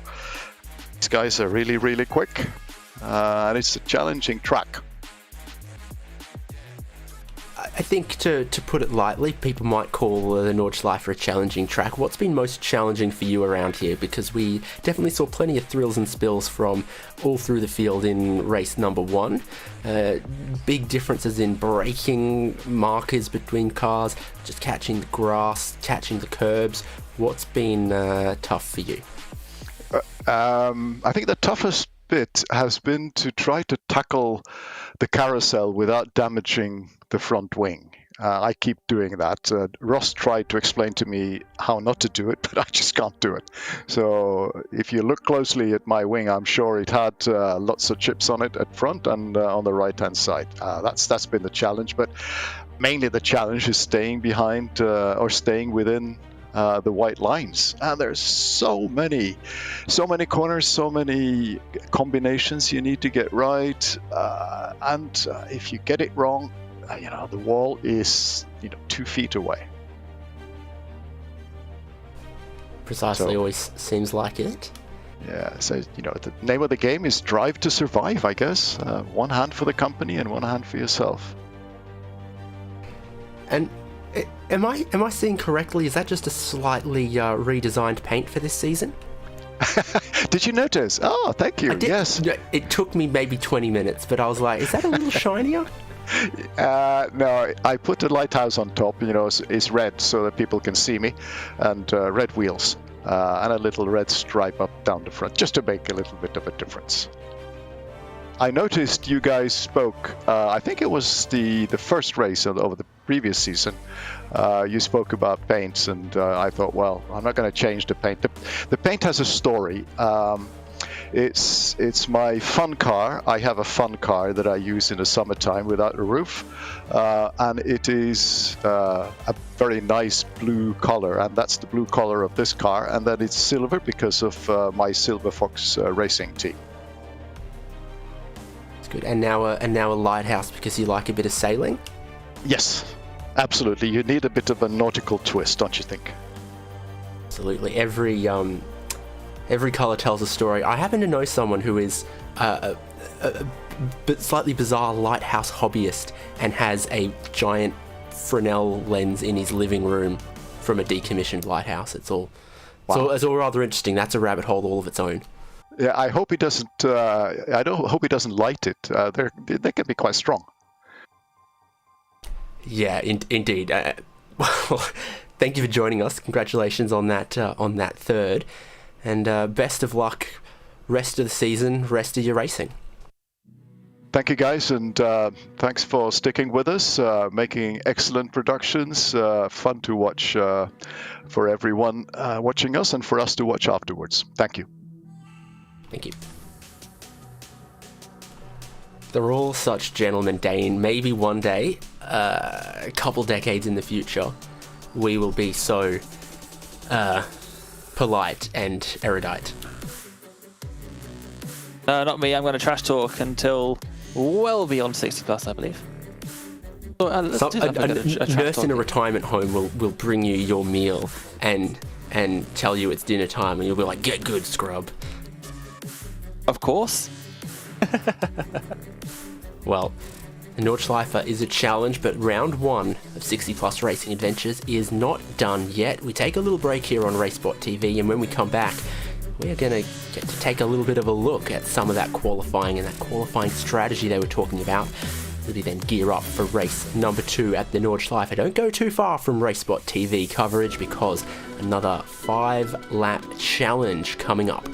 these guys are really, really quick, and it's a challenging track. I think to put it lightly, people might call the Nordschleife a challenging track. What's been most challenging for you around here? Because we definitely saw plenty of thrills and spills from all through the field in race number 1. Big differences in braking markers between cars, just catching the grass, catching the curbs. What's been tough for you? I think the toughest bit has been to try to tackle the carousel without damaging the front wing. I keep doing that. Ross tried to explain to me how not to do it, but I just can't do it. So if you look closely at my wing, I'm sure it had lots of chips on it at front and on the right-hand side. That's been the challenge, but mainly the challenge is staying behind or staying within the white lines. And there's so many corners, so many combinations you need to get right, and if you get it wrong, the wall is 2 feet away. Precisely, always seems like it. Yeah, so the name of the game is drive to survive, I guess. One hand for the company and one hand for yourself. And am I seeing correctly? Is that just a slightly redesigned paint for this season? Did you notice? Oh, thank you. I did. Yes. It took me maybe 20 minutes, but I was like, is that a little shinier? No, I put the lighthouse on top. It's red so that people can see me, and red wheels, and a little red stripe up down the front, just to make a little bit of a difference. I noticed you guys spoke, I think it was the first race over the previous season. You spoke about paints, and I thought, well, I'm not going to change the paint. The paint has a story. It's my fun car. I have a fun car that I use in the summertime without a roof, and it is a very nice blue color, and that's the blue color of this car, and then it's silver because of my Silver Fox racing team. Good. And now a lighthouse because you like a bit of sailing? Yes, absolutely. You need a bit of a nautical twist, don't you think? Absolutely. Every colour tells a story. I happen to know someone who is a slightly bizarre lighthouse hobbyist and has a giant Fresnel lens in his living room from a decommissioned lighthouse. It's all rather interesting. That's a rabbit hole all of its own. Yeah, I hope he doesn't. Hope he doesn't light it. They can be quite strong. Yeah, indeed. Well, thank you for joining us. Congratulations on that 3rd, and best of luck rest of the season, rest of your racing. Thank you, guys, and thanks for sticking with us, making excellent productions, fun to watch for everyone watching us, and for us to watch afterwards. Thank you. Thank you. They're all such gentlemen, Dane. Maybe one day, a couple decades in the future, we will be so polite and erudite. Not me. I'm going to trash talk until well beyond 60 plus, I believe. So, a nurse in a retirement home will bring you your meal and tell you it's dinner time, and you'll be like, "Get good, scrub." Of course. Well, the Nordschleife is a challenge, but round 1 of 60 plus racing adventures is not done yet. We take a little break here on RaceSpotTV, and when we come back, we're going to get to take a little bit of a look at some of that qualifying and that qualifying strategy they were talking about. Really then gear up for race number 2 at the Nordschleife. Don't go too far from RaceSpotTV coverage, because another 5-lap challenge coming up.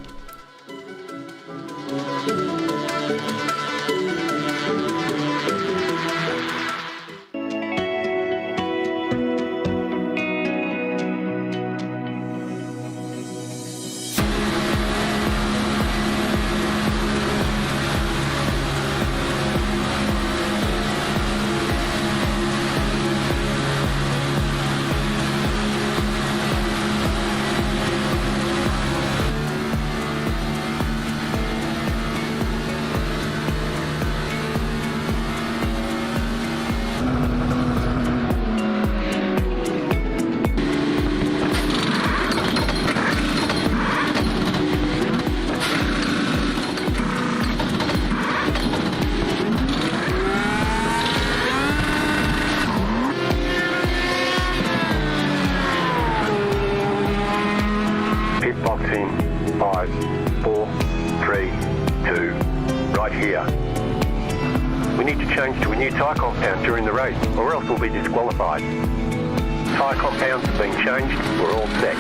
We need to change to a new tyre compound during the race, or else we'll be disqualified. Tyre compounds have been changed, we're all set.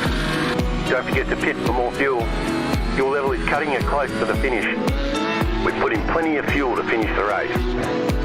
Don't forget to pit for more fuel. Fuel level is cutting it close to the finish. We've put in plenty of fuel to finish the race.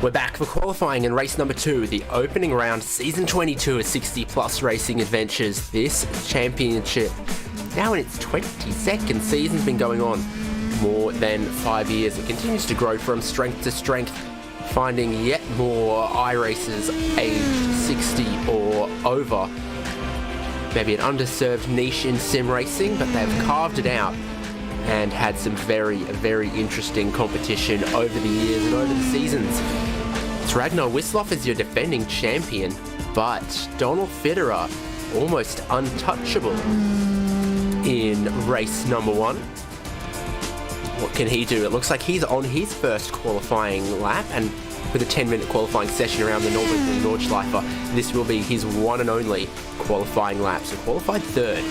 We're back for qualifying in race number 2, the opening round, season 22 of 60 Plus Racing Adventures. This championship, now in its 22nd season, has been going on more than 5 years. It continues to grow from strength to strength, finding yet more iRacers aged 60 or over. Maybe an underserved niche in sim racing, but they've carved it out and had some very, very interesting competition over the years and over the seasons. It's Ragnar Wisloff as your defending champion, but Donald Fitterer almost untouchable in race number 1. What can he do? It looks like he's on his first qualifying lap, and with a 10-minute qualifying session around the Nürburgring Nordschleife, this will be his one and only qualifying lap. So qualified third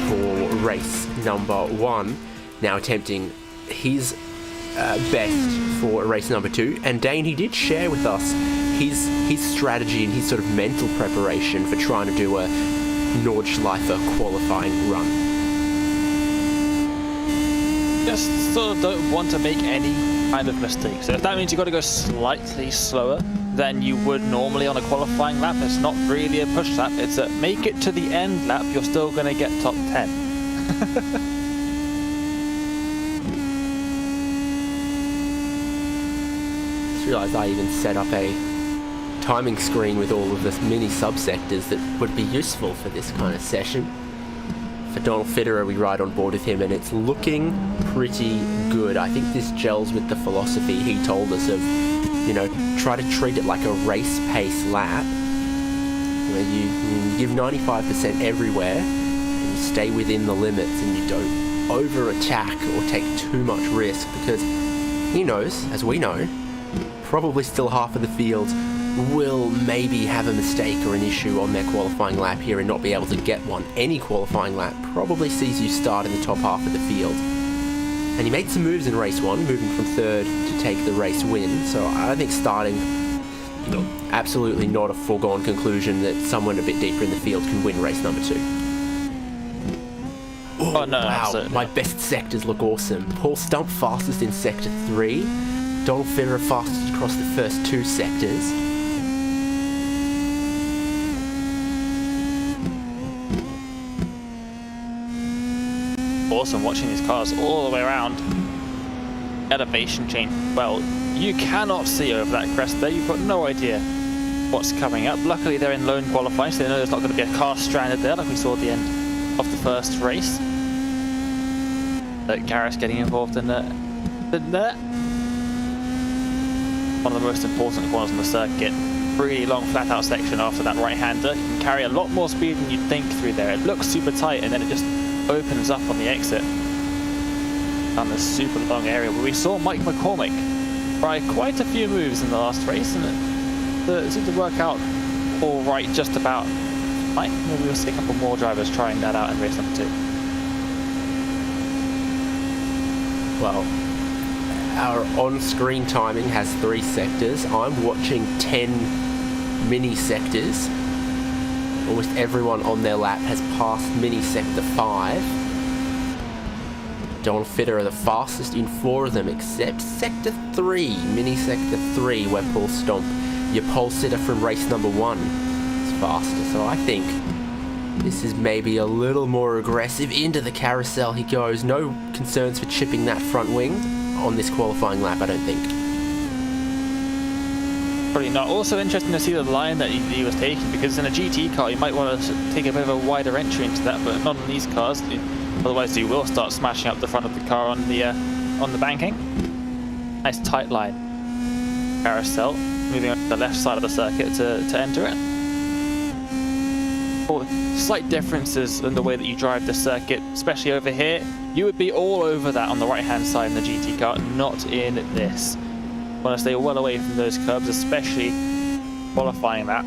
for race number 1. Now attempting his best for race number 2. And Dane, he did share with us his strategy and his sort of mental preparation for trying to do a Nordschleife qualifying run. Just sort of don't want to make any kind of mistake. So if that means you've got to go slightly slower than you would normally on a qualifying lap, it's not really a push lap. It's a make it to the end lap, you're still going to get top 10. Realised I even set up a timing screen with all of the mini subsectors that would be useful for this kind of session. For Donald Fitterer, we ride on board with him, and it's looking pretty good. I think this gels with the philosophy he told us of, you know, try to treat it like a race pace lap, where you give 95% everywhere, and you stay within the limits, and you don't over attack or take too much risk, because he knows, as we know, probably still half of the field will maybe have a mistake or an issue on their qualifying lap here and not be able to get one. Any qualifying lap probably sees you start in the top half of the field. And he made some moves in race 1, moving from third to take the race win. So I think starting, absolutely not a foregone conclusion that someone a bit deeper in the field can win race number 2. Oh no, wow, my best sectors look awesome. Paul Stump fastest in sector 3. Donald Fitterer fastest across the first 2 sectors. Awesome watching these cars all the way around. Elevation change. Well, you cannot see over that crest there. You've got no idea what's coming up. Luckily, they're in lone qualifying, so they know there's not going to be a car stranded there like we saw at the end of the first race. Garrett's getting involved in there. One of the most important corners on the circuit. Really long flat out section after that right-hander. You can carry a lot more speed than you'd think through there. It looks super tight and then it just opens up on the exit. Down this super long area where we saw Mike McCormick try quite a few moves in the last race, and it seemed to work out all right just about. Maybe we'll see a couple more drivers trying that out in race number 2. Well, our on-screen timing has 3 sectors. I'm watching 10 mini sectors. Almost everyone on their lap has passed mini sector 5. Donald Fitterer the fastest in 4 of them, except sector 3, mini sector 3, where Paul Stomp, your pole sitter from race number 1, is faster. So I think this is maybe a little more aggressive. Into the carousel he goes. No concerns for chipping that front wing on this qualifying lap, I don't think. Probably not. Also interesting to see the line that he was taking, because in a GT car you might want to take a bit of a wider entry into that, but not on these cars. Otherwise you will start smashing up the front of the car on the banking. Nice tight line. Carousel moving on to the left side of the circuit to enter it. Slight differences in the way that you drive the circuit, especially over here. You would be all over that on the right hand side in the GT car, not in this. Want to stay well away from those curbs, especially qualifying that,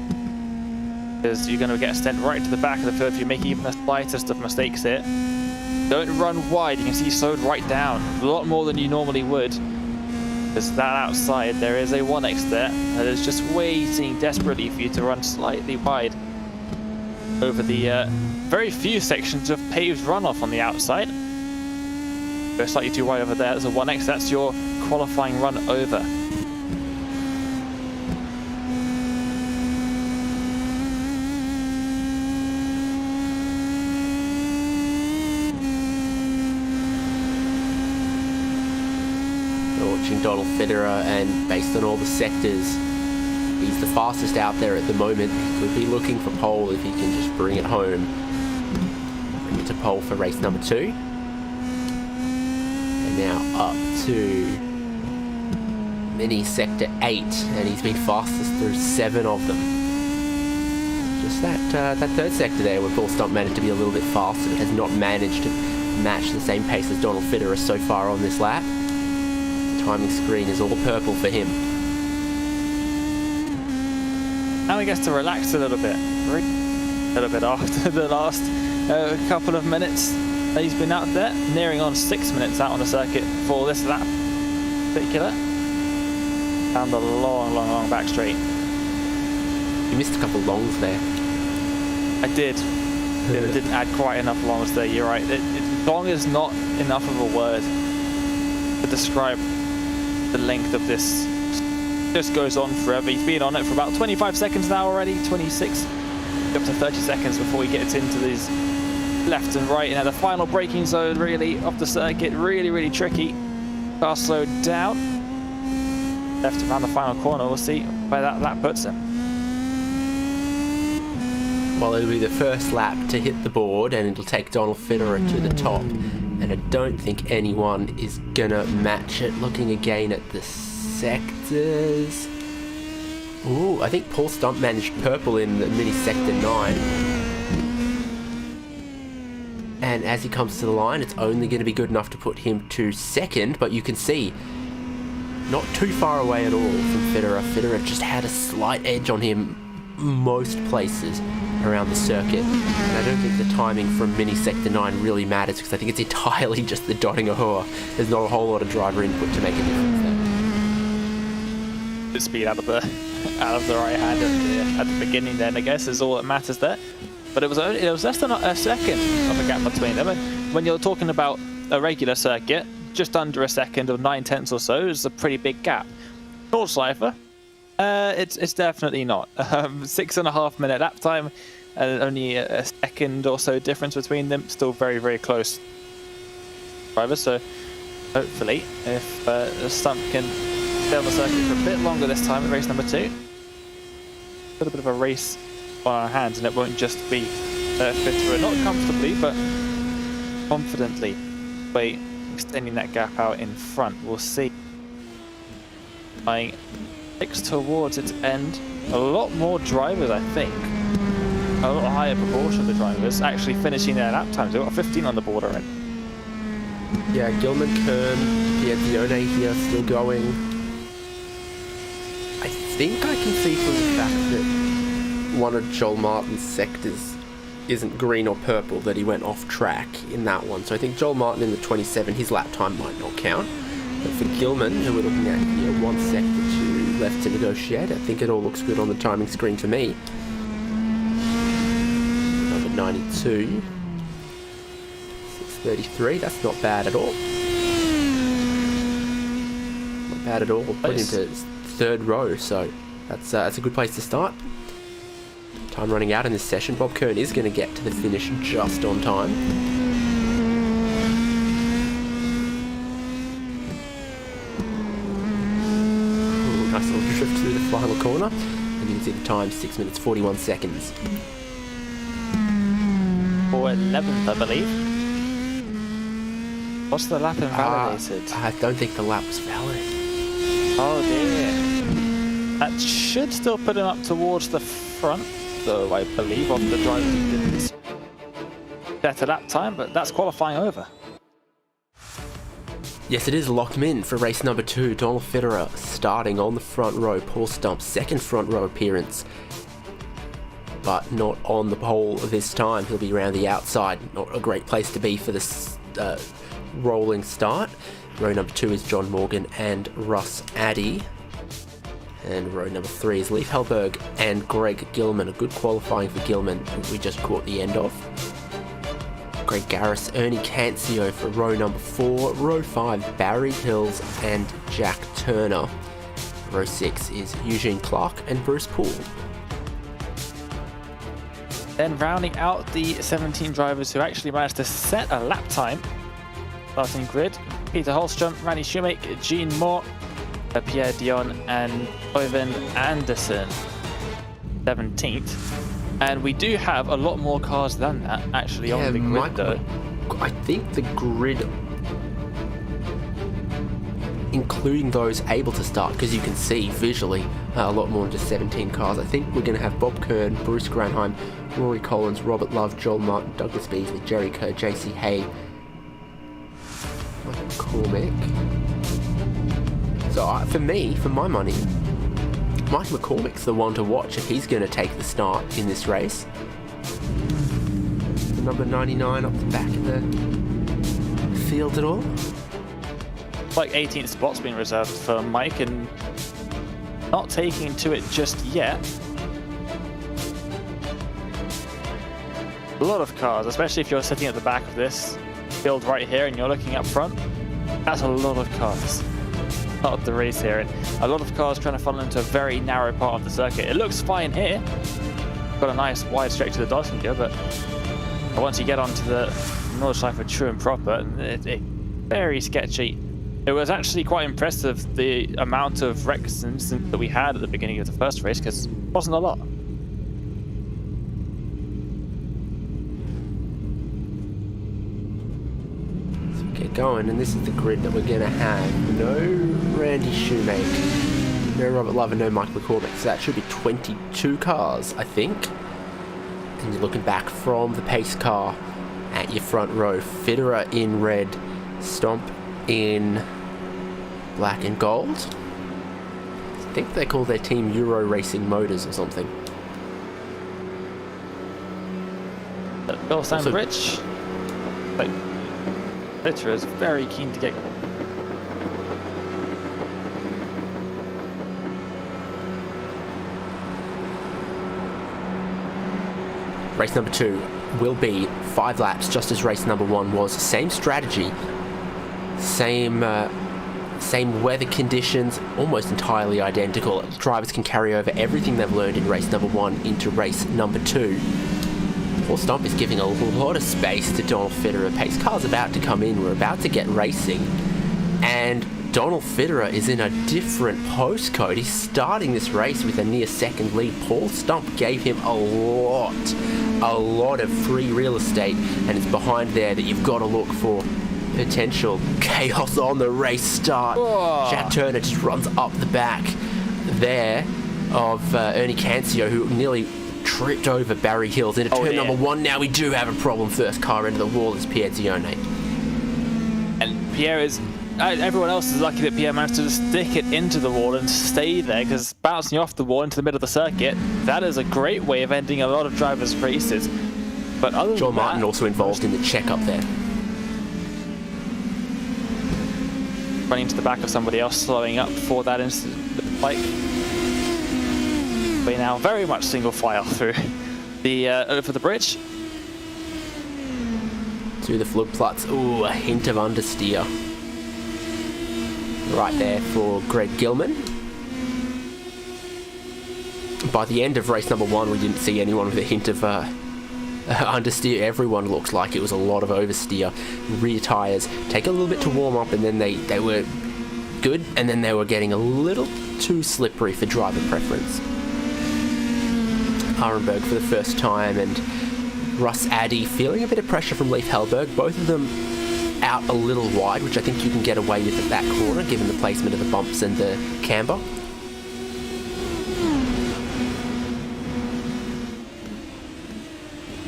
because you're going to get sent right to the back of the field if you make even the slightest of mistakes here. Don't run wide. You can see you slowed right down a lot more than you normally would, because that outside there is a 1X there that is just waiting desperately for you to run slightly wide over the very few sections of paved runoff on the outside. Go slightly too wide over there. There's a 1X. That's your qualifying run over. watching Donald Federer, and based on all the sectors, he's the fastest out there at the moment. Could be looking for pole if he can just bring it home. Bring it to pole for race number 2. And now up to mini sector 8, and he's been fastest through 7 of them. Just that third sector there where Paul Stump managed to be a little bit faster, but has not managed to match the same pace as Donald Federer so far on this lap. The timing screen is all purple for him. Now he gets to relax a little bit. A little bit after the last couple of minutes that he's been out there. Nearing on 6 minutes out on the circuit for this lap in particular. Down the long back straight. You missed a couple longs there. I did. It didn't add quite enough longs there, you're right. Long is not enough of a word to describe the length of this. It just goes on forever. He's been on it for about 25 seconds now already, 26, up to 30 seconds before he gets into these left and right. And the final braking zone really of the circuit, really tricky. Car slowed down. Left around the final corner, we'll see where that puts him. Well, it'll be the first lap to hit the board, and it'll take Donald Federer to the top. And I don't think anyone is gonna match it. Looking again at the sectors. Ooh, I think Paul Stump managed purple in the mini sector 9. And as he comes to the line, it's only going to be good enough to put him to second, but you can see not too far away at all from Federer. Federer just had a slight edge on him most places around the circuit. And I don't think the timing from mini sector 9 really matters, because I think it's entirely just the dotting a hoa. There's not a whole lot of driver input to make a difference there. The speed out of the right hand at the beginning then, I guess, is all that matters there. But it was less than a second of a gap between them. And when you're talking about a regular circuit, just under a second or 9/10 or so is a pretty big gap. Nordschleife, it's definitely not. 6.5 minute lap time, only a second or so difference between them. Still very close drivers. So hopefully, if Stump can stay on the circuit for a bit longer this time at race number 2, a little bit of a race on our hands, and it won't just be Federer, not comfortably but confidently, by extending that gap out in front. We'll see. I six towards its end. A lot more drivers, I think. A lot higher proportion of the drivers actually finishing their lap times. They've got 15 on the board already. Yeah, Gilman, Kern, Pietzione here still going. I think I can see from the fact that one of Joel Martin's sectors isn't green or purple that he went off track in that one. So I think Joel Martin in the 27, his lap time might not count. But for Gilman, who we're looking at here, 1 sector to left to negotiate, I think it all looks good on the timing screen to me. Number 92. 6:33, that's not bad at all. Not bad at all. Put him to 3rd row, so that's a good place to start. Time running out in this session. Bob Kern is going to get to the finish just on time. Ooh, nice little drift through the final corner. And you can see the time, 6 minutes 41 seconds. Or 11th, I believe. What's the lap invalidated? I don't think the lap was valid. Oh dear. That should still put him up towards the front, though, I believe, of the driver who didn't set a lap time, but that's qualifying over. Yes, it is locked in for race number 2. Donald Federer starting on the front row. Paul Stump's 2nd front row appearance, but not on the pole this time. He'll be around the outside. Not a great place to be for this rolling start. Row number 2 is John Morgan and Russ Addy. And row number 3 is Leif Hellberg and Greg Gilman. A good qualifying for Gilman, who we just caught the end of. Greg Garris, Ernie Cancio for row number 4. Row 5, Barry Hills and Jack Turner. Row 6 is Eugene Clark and Bruce Poole. Then rounding out the 17 drivers who actually managed to set a lap time. Starting grid, Peter Holstrom, Randy Shoemake, Gene Moore, Pierre Dion and Owen Anderson 17th. And we do have a lot more cars than that actually on the grid though. I think the grid, including those able to start, because you can see visually a lot more than just 17 cars. I think we're going to have Bob Kern, Bruce Granheim, Rory Collins, Robert Love, Joel Martin, Douglas Beasley, Jerry Kerr, JC Hay, Mike McCormick. So for me, for my money, Mike McCormick's the one to watch if he's going to take the start in this race. The number 99 up the back of the field at all. Like 18th spot's been reserved for Mike and not taking to it just yet. A lot of cars, especially if you're sitting at the back of this field right here and you're looking up front. That's a lot of cars. Part of the race here, and a lot of cars trying to funnel into a very narrow part of the circuit. It looks fine here. Got a nice wide stretch to the Dosinger, but once you get onto the Nordschleife true and proper, it's very sketchy. It was actually quite impressive the amount of wrecks that we had at the beginning of the first race, because it wasn't a lot. Going, and this is the grid that we're going to have. No Randy Shoemaker, no Robert Love, and no Mike McCormick. So that should be 22 cars, I think. And you're looking back from the pace car at your front row. Fitterer in red, Stomp in black and gold. I think they call their team Euro Racing Motors or something. Bill Sandbridge. Fitterer is very keen to get going. Race number 2 will be 5 laps, just as race number 1 was. Same strategy, same weather conditions, almost entirely identical. Drivers can carry over everything they've learned in race number 1 into race number 2. Paul Stomp is giving a lot of space to Donald Fitterer. Pace car's about to come in. We're about to get racing. And Donald Fitterer is in a different postcode. He's starting this race with a near second lead. Paul Stomp gave him a lot of free real estate, and it's behind there that you've got to look for potential chaos on the race start. Whoa. Jack Turner just runs up the back there of Ernie Cancio, who nearly tripped over Barry Hills into turn number 1. Now we do have a problem. First car into the wall is Pierre Zione. And Pierre is... everyone else is lucky that Pierre managed to just stick it into the wall and stay there, because bouncing off the wall into the middle of the circuit, that is a great way of ending a lot of drivers' races. But other John than that, Martin also involved in the check-up there. Running to the back of somebody else, slowing up for that instant. Like, we're now very much single file through the over the bridge. Through the Flugplatz. Ooh, a hint of understeer. Right there for Greg Gilman. By the end of race number 1, we didn't see anyone with a hint of understeer. Everyone looks like it was a lot of oversteer. Rear tyres take a little bit to warm up, and then they were good, and then they were getting a little too slippery for driver preference. Arenberg for the first time, and Russ Addy feeling a bit of pressure from Leif Hellberg. Both of them out a little wide, which I think you can get away with at that corner, given the placement of the bumps and the camber.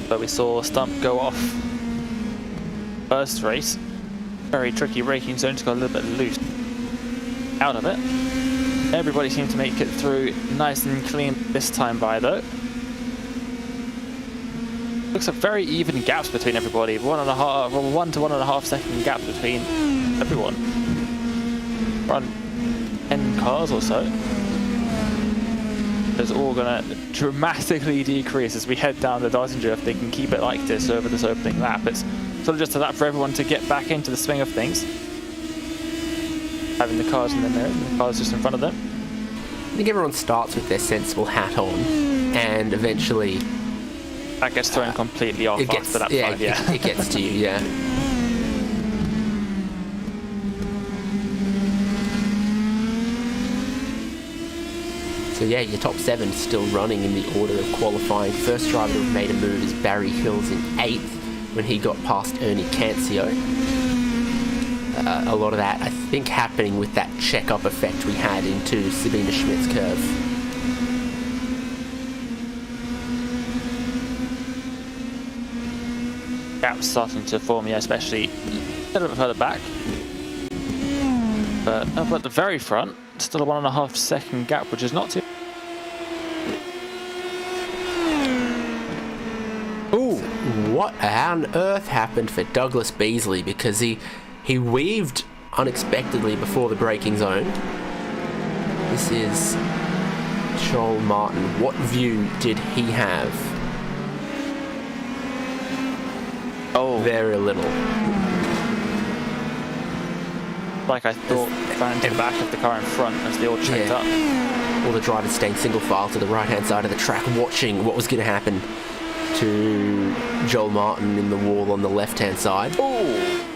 But we saw Stump go off first race. Very tricky braking zone, just got a little bit loose out of it. Everybody seemed to make it through nice and clean this time by though. Looks like very even gaps between everybody. 1 to 1.5 second gaps between everyone. Run 10 cars or so. It's all gonna dramatically decrease as we head down the Dosinger if they can keep it like this over this opening lap. It's sort of just a lap for everyone to get back into the swing of things. Having the cars in the mirror, and the cars just in front of them. I think everyone starts with their sensible hat on, and eventually that gets thrown completely off after that 5, yeah. It gets to you, yeah. So yeah, your top 7 still running in the order of qualifying. First driver to have made a move is Barry Hills in 8th when he got past Ernie Cancio. A lot of that, I think, happening with that check-up effect we had into Sabina Schmidt's curve. Gap's starting to form, yeah, especially a little bit further back. But up at the very front, still a 1.5 second gap, which is not too... Ooh, what on earth happened for Douglas Beasley? Because he weaved unexpectedly before the braking zone. This is Joel Martin. What view did he have? Oh, Very little. like I thought, found the back of the car in front as they all checked up. All the drivers staying single file to the right-hand side of the track, watching what was going to happen to Joel Martin in the wall on the left-hand side. Oh!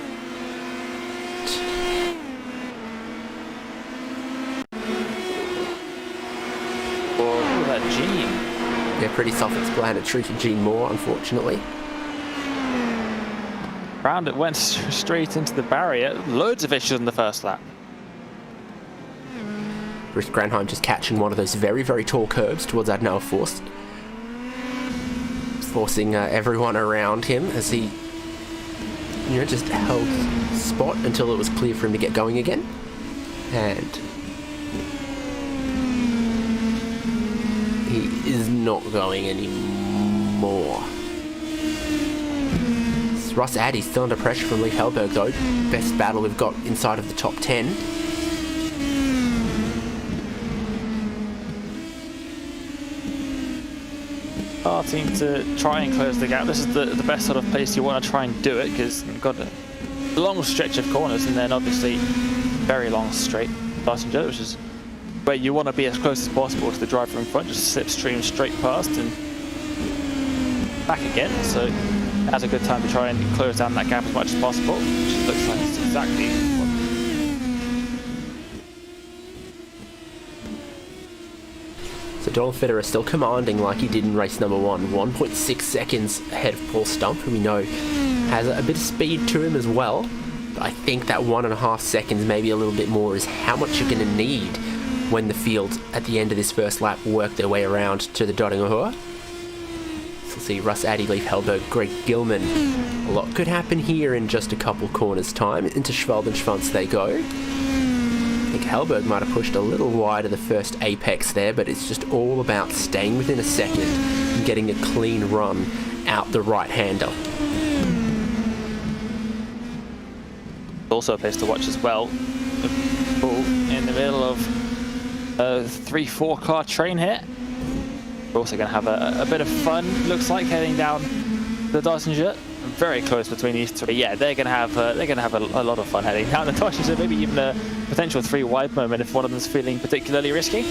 Oh, that Gene. Yeah, pretty self-explanatory to Gene Moore, unfortunately. Round it went straight into the barrier. Loads of issues in the first lap. Bruce Granheim just catching one of those very, very tall curbs towards Adnoa Forst. Forcing everyone around him as he, just held spot until it was clear for him to get going again. And he is not going anymore. Russ Addy's still under pressure from Leif Hellberg though. Best battle we've got inside of the top 10. Starting to try and close the gap. This is the best sort of place you want to try and do it, because you've got a long stretch of corners and then obviously very long straight passenger, which is where you want to be as close as possible to the driver in front. Just slipstream straight past and back again. So that's a good time to try and close down that gap as much as possible, which looks like it's exactly what... So Donald Fitterer is still commanding like he did in race number 1. 1.6 seconds ahead of Paul Stump, who we know has a bit of speed to him as well. But I think that 1.5 seconds, maybe a little bit more, is how much you're going to need when the field at the end of this first lap work their way around to the Dodinghua. We'll see Russ Addy, Leif Hellberg, Greg Gilman. A lot could happen here in just a couple corners' time. Into Schwalbenschwanz they go. I think Hellberg might have pushed a little wider the first apex there, but it's just all about staying within a second and getting a clean run out the right-hander. Also a place to watch as well. The bull in the middle of a 3-4 car train here. We're also going to have a bit of fun, looks like, heading down the Dosinger. Very close between these three. Yeah, they're going to have a lot of fun heading down the Dosinger. Maybe even a potential 3-wide moment if one of them's feeling particularly risky.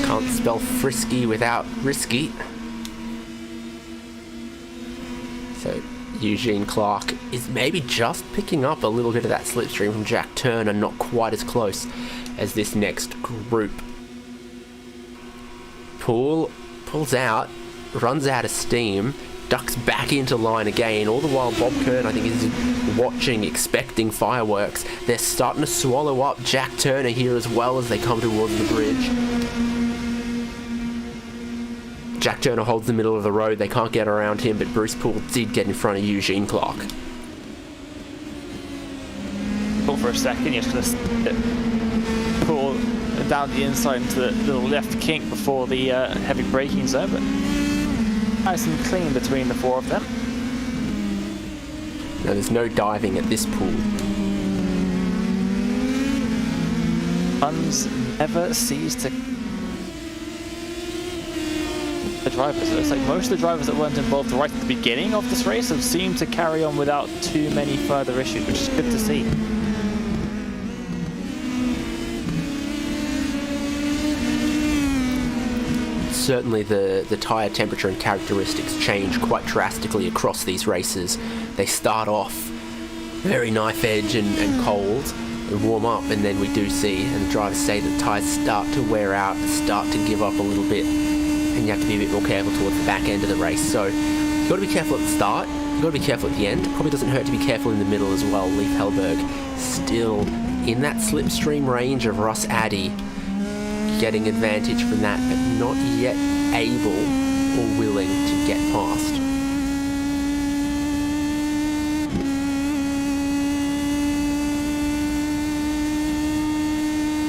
Can't spell frisky without risky. So Eugene Clark is maybe just picking up a little bit of that slipstream from Jack Turner, not quite as close as this next group. Pulls out, runs out of steam, ducks back into line again. All the while Bob Kern, I think, is watching, expecting fireworks. They're starting to swallow up Jack Turner here as well as they come towards the bridge. Jack Turner holds the middle of the road. They can't get around him, but Bruce Poole did get in front of Eugene Clark. Thought for a second, you're just going to pull down the inside into the little left kink before the heavy braking zone, but nice and clean between the four of them. Now there's no diving at this pool. Funds never cease to... The drivers. It's like most of the drivers that weren't involved right at the beginning of this race have seemed to carry on without too many further issues, which is good to see. Certainly the tyre temperature and characteristics change quite drastically across these races. They start off very knife edge and cold, warm up, and then we do see, and the drivers say that the tyres start to wear out, start to give up a little bit, and you have to be a bit more careful towards the back end of the race. So you've got to be careful at the start, you've got to be careful at the end. Probably doesn't hurt to be careful in the middle as well. Leif Hellberg still in that slipstream range of Russ Addy, getting advantage from that, but not yet able or willing to get past.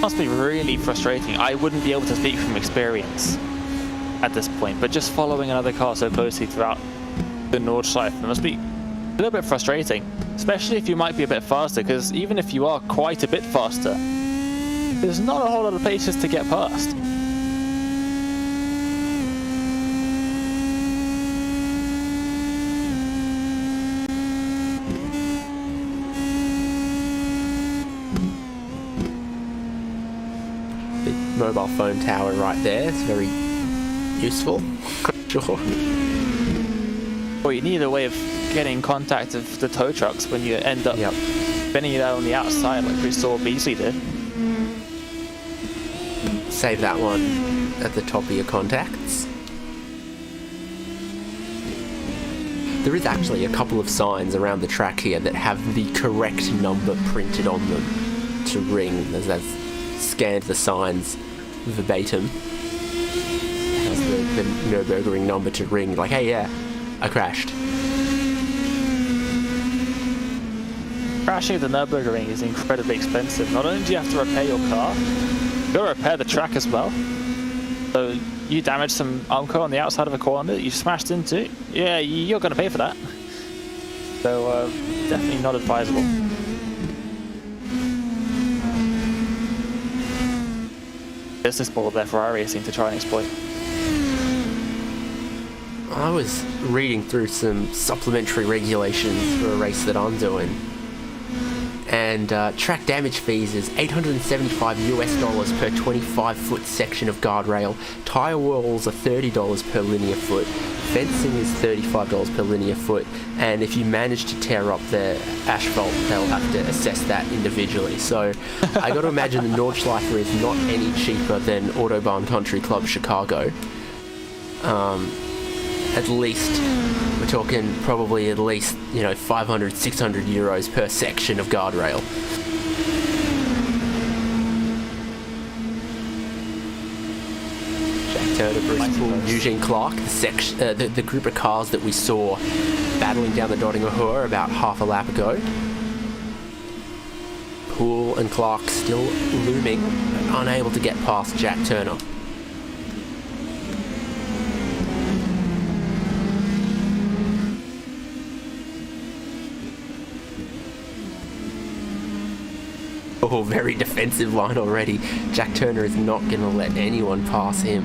Must be really frustrating. I wouldn't be able to speak from experience at this point, but just following another car so closely throughout the Nordschleife, it must be a little bit frustrating, especially if you might be a bit faster, because even if you are quite a bit faster, there's not a whole lot of places to get past. Mobile phone tower right there. It's very useful. Sure. Well, you need a way of getting contact of the tow trucks when you end up spinning it out on the outside, like we saw Beasley did. Save that one at the top of your contacts. There is actually a couple of signs around the track here that have the correct number printed on them to ring. As I've scanned the signs verbatim, has the Nürburgring number to ring, like, hey, yeah, I crashed. Crashing at the Nürburgring is incredibly expensive. Not only do you have to repair your car, you've got to repair the track as well. So you damaged some Armco on the outside of a corner that you smashed into, yeah, you're going to pay for that. So definitely not advisable. Business model there for iRacing to try and exploit. I was reading through some supplementary regulations for a race that I'm doing, and track damage fees is $875 US per 25-foot section of guardrail. Tire walls are $30 per linear foot. Fencing is $35 per linear foot, and if you manage to tear up the asphalt, they'll have to assess that individually. So I got to imagine the Nordschleife is not any cheaper than Autobahn Country Club Chicago. At least, we're talking probably at least, 500, 600 euros per section of guardrail. Turner, Bruce Poole, Eugene Clark, the group of cars that we saw battling down the Dotting Ahur about half a lap ago. Poole and Clark still looming, unable to get past Jack Turner. Oh, very defensive line already. Jack Turner is not going to let anyone pass him.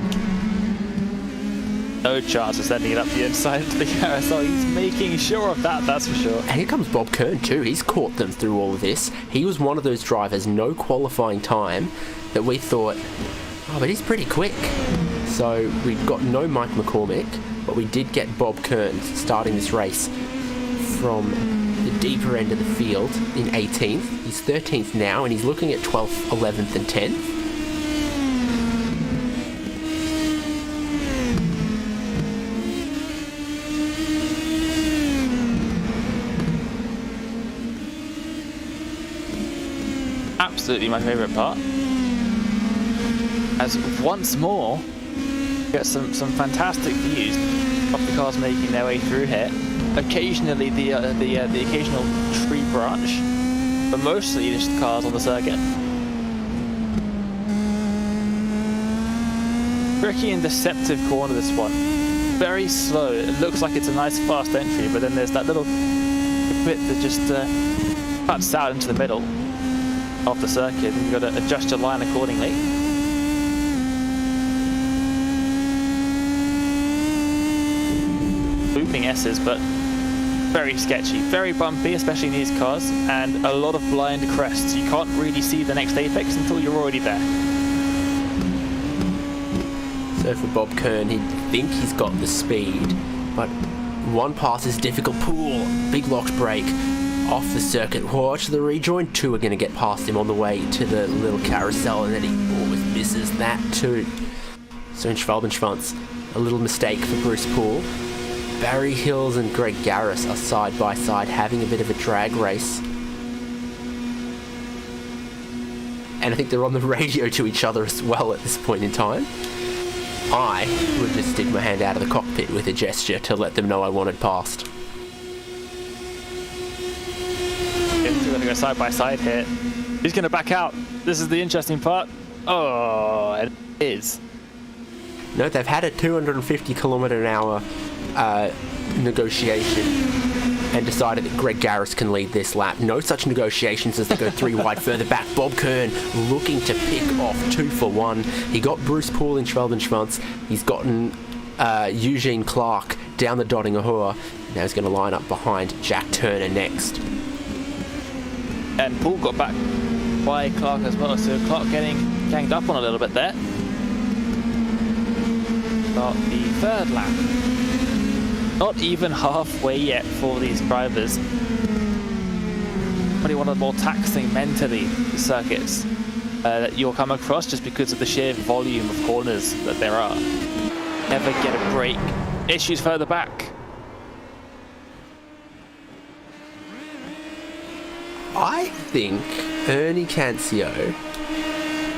No chance of sending it up the inside of the carousel. He's making sure of that, that's for sure. And here comes Bob Kern too. He's caught them through all of this. He was one of those drivers, no qualifying time, that we thought, oh, but he's pretty quick. So we got no Mike McCormick, but we did get Bob Kern starting this race from the deeper end of the field in 18th. He's 13th now, and he's looking at 12th, 11th and 10th. Absolutely my favourite part. As once more, you get some fantastic views of the cars making their way through here. Occasionally the occasional tree branch, but mostly just cars on the circuit. Tricky and deceptive corner, this one. Very slow. It looks like it's a nice fast entry, but then there's that little bit that just cuts out into the middle of the circuit, and you've got to adjust your line accordingly. Looping S's, but very sketchy, very bumpy, especially in these cars, and a lot of blind crests. You can't really see the next apex until you're already there. So for Bob Kern, he'd think he's got the speed, but one pass is difficult. Poole, big locked brake, off the circuit. Watch the rejoin. 2 are going to get past him on the way to the little carousel, and then he almost misses that too. So in Schwalbenschwanz, a little mistake for Bruce Poole. Barry Hills and Greg Garris are side by side having a bit of a drag race. And I think they're on the radio to each other as well at this point in time. I would just stick my hand out of the cockpit with a gesture to let them know I wanted past. They're going to go side by side here. Who's going to back out? This is the interesting part. Oh, it is. No, they've had a 250 kilometre an hour negotiation and decided that Greg Garris can lead this lap. No such negotiations as they go 3 wide further back. Bob Kern looking to pick off 2 for 1. He got Bruce Poole in Schwalbenschwanz. He's gotten Eugene Clark down the Dottingerhohe. Now he's going to line up behind Jack Turner next. And Poole got back by Clark as well, so Clark getting ganged up on a little bit there. Got the 3rd lap. Not even halfway yet for these drivers. Probably one of the more taxing mentally circuits that you'll come across, just because of the sheer volume of corners that there are. Never get a break. Issues further back. I think Ernie Cancio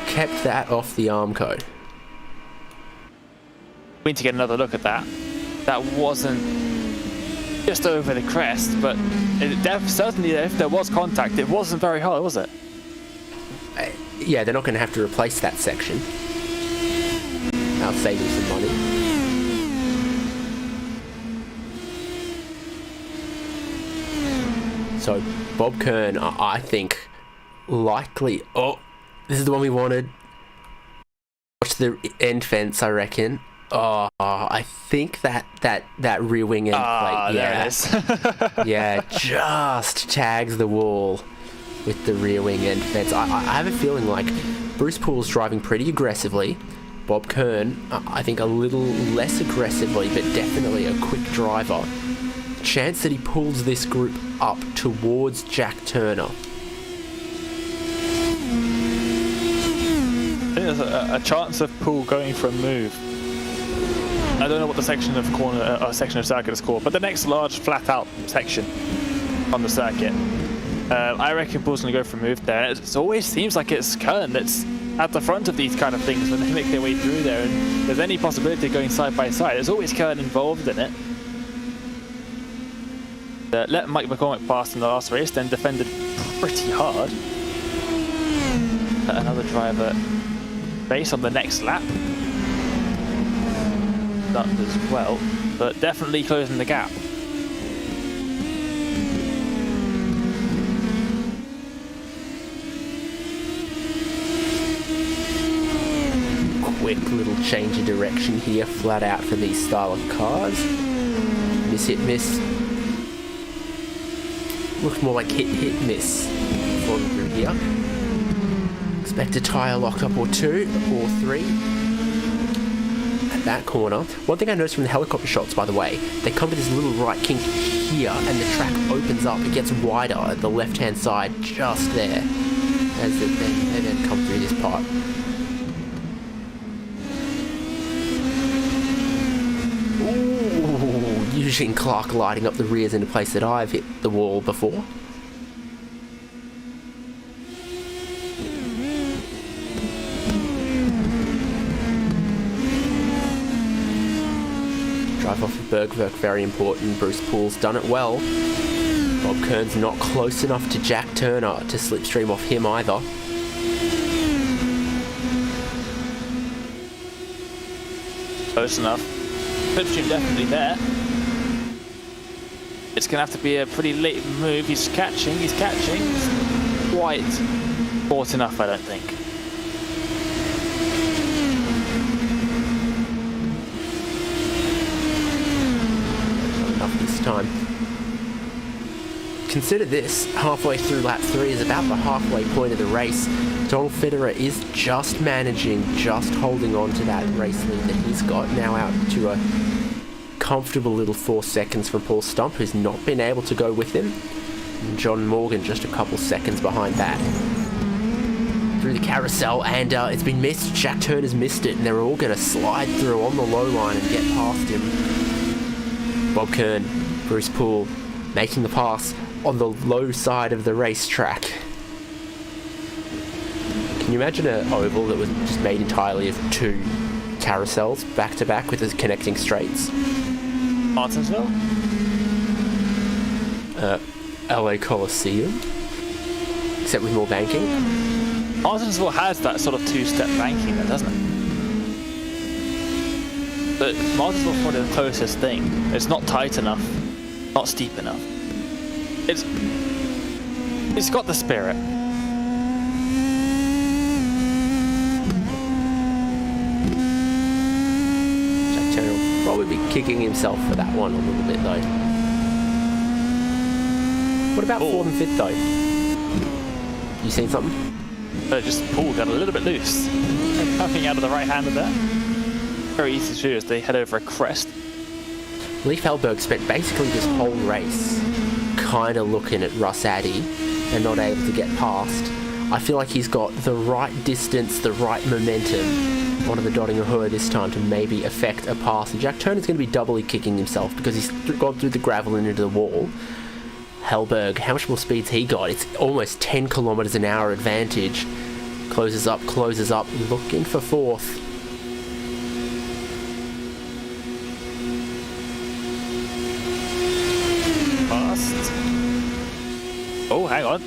kept that off the Armco. We need to get another look at that. That wasn't just over the crest, but certainly if there was contact, it wasn't very hard, was it? Yeah, they're not going to have to replace that section. That'll save them some money. So Bob Kern, I think, likely... Oh, this is the one we wanted. Watch the end fence, I reckon. Oh, I think that rear wing end plate, there it is. yeah, just tags the wall with the rear wing end fence. I have a feeling like Bruce Poole's driving pretty aggressively. Bob Kern, I think a little less aggressively, but definitely a quick driver. Chance that he pulls this group up towards Jack Turner. I think there's a chance of Poole going for a move. I don't know what the section of corner or section of circuit is called, but the next large flat out section on the circuit. I reckon Poole's going to go for a move there. It always seems like it's Kern that's at the front of these kind of things when they make their way through there, and there's any possibility of going side by side. There's always Kern involved in it. Let Mike McCormick pass in the last race, then defended pretty hard. Another driver base on the next lap. That as well, but definitely closing the gap. Quick little change of direction here, flat out for these style of cars. Miss, hit, miss. Looks more like hit, hit, miss. Falling through here. Expect a tyre lockup or 2 or 3. That corner. One thing I noticed from the helicopter shots, by the way, they come to this little right kink here and the track opens up. It gets wider at the left hand side just there as they then come through this part. Ooh, Eugene Clark lighting up the rears in a place that I've hit the wall before. Drive off of Bergwerk, very important. Bruce Poole's done it well. Bob Kern's not close enough to Jack Turner to slipstream off him either. Close enough. Slipstream definitely there. It's going to have to be a pretty late move. He's catching. He's quite short enough, I don't think. Time. Consider this, halfway through lap 3 is about the halfway point of the race. Donald Fitterer is just managing, just holding on to that race lead that he's got, now out to a comfortable little 4 seconds from Paul Stump, who's not been able to go with him. And John Morgan just a couple seconds behind that. Through the carousel, and it's been missed. Jack Turner's missed it, and they're all going to slide through on the low line and get past him. Bob Kern, Bruce Poole, making the pass on the low side of the racetrack. Can you imagine an oval that was just made entirely of 2 carousels back to back with the connecting straights? Martinsville? LA Coliseum, except with more banking. Martinsville has that sort of 2-step banking there, doesn't it? But Martinsville's probably the closest thing. It's not tight enough, not steep enough. It's got the spirit. Jack Turner will probably be kicking himself for that one a little bit though. What about 4th and 5th though? You seen something? Just Poole got a little bit loose. Coming out of the right-hander there. Very easy to do as they head over a crest. Leif Hellberg spent basically this whole race kind of looking at Russ Addy and not able to get past. I feel like he's got the right distance, the right momentum onto the Dottinghua this time to maybe affect a pass. And Jack Turner's going to be doubly kicking himself because he's gone through the gravel and into the wall. Hellberg, how much more speed's he got? It's almost 10 kilometers an hour advantage. Closes up, looking for 4th. Fast. Oh, hang on.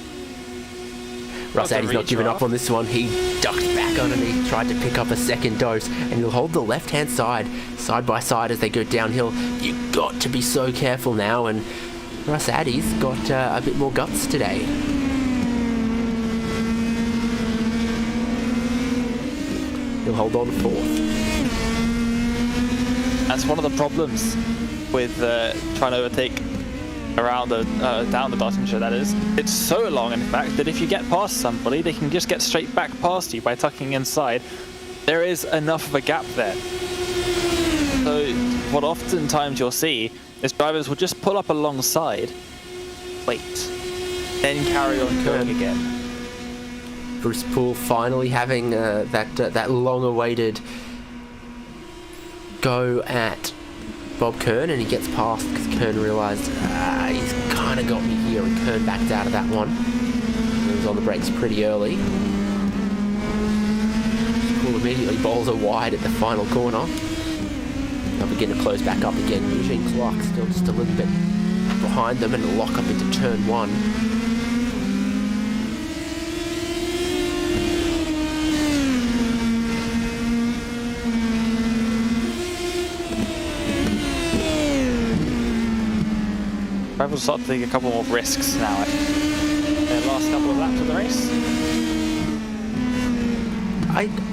Russ Addy's not giving up on this one. He ducked back underneath, tried to pick up a second dose, and he'll hold the left-hand side by side as they go downhill. You've got to be so careful now, and Russ Addy's got a bit more guts today. He'll hold on 4th. That's one of the problems with trying to overtake around the down the Dottingshire, that is. It's so long, in fact, that if you get past somebody, they can just get straight back past you by tucking inside. There is enough of a gap there. So what oftentimes you'll see is drivers will just pull up alongside, wait, then carry on going again. Bruce Poole finally having that long-awaited go at Bob Kern, and he gets past because Kern realised he's kind of got me here, and Kern backed out of that one. He was on the brakes pretty early. Poole immediately bowls a wide at the final corner. They'll begin to close back up again. Eugene Clark still just a little bit behind them and a lock up into turn 1. Drivers will start to take a couple more risks now. Their last couple of laps of the race.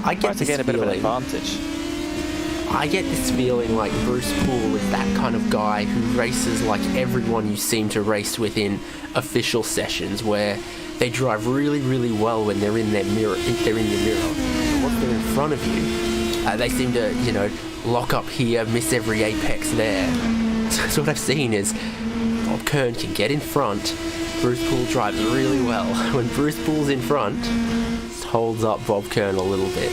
I get to get a bit of an advantage. I get this feeling like Bruce Poole is that kind of guy who races like everyone you seem to race with in official sessions, where they drive really, really well when they're in their mirror. They're in your mirror. But once they're in front of you, they seem to, lock up here, miss every apex there. So what I've seen is Bob Kern can get in front. Bruce Poole drives really well. When Bruce Poole's in front, just holds up Bob Kern a little bit.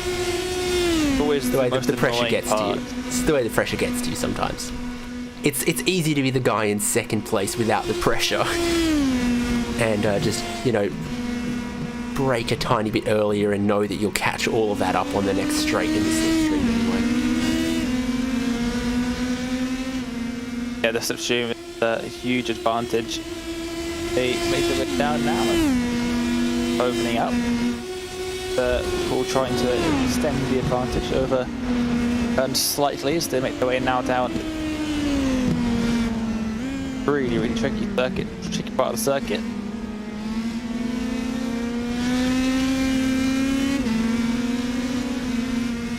Always the way the pressure gets to you. It's the way the pressure gets to you sometimes. It's easy to be the guy in second place without the pressure, and just brake a tiny bit earlier and know that you'll catch all of that up on the next straight in the slipstream anyway. Yeah, the slipstream is a huge advantage. They make their way down now, opening up. All trying to extend the advantage over slightly as they make their way now down. Really, really tricky part of the circuit.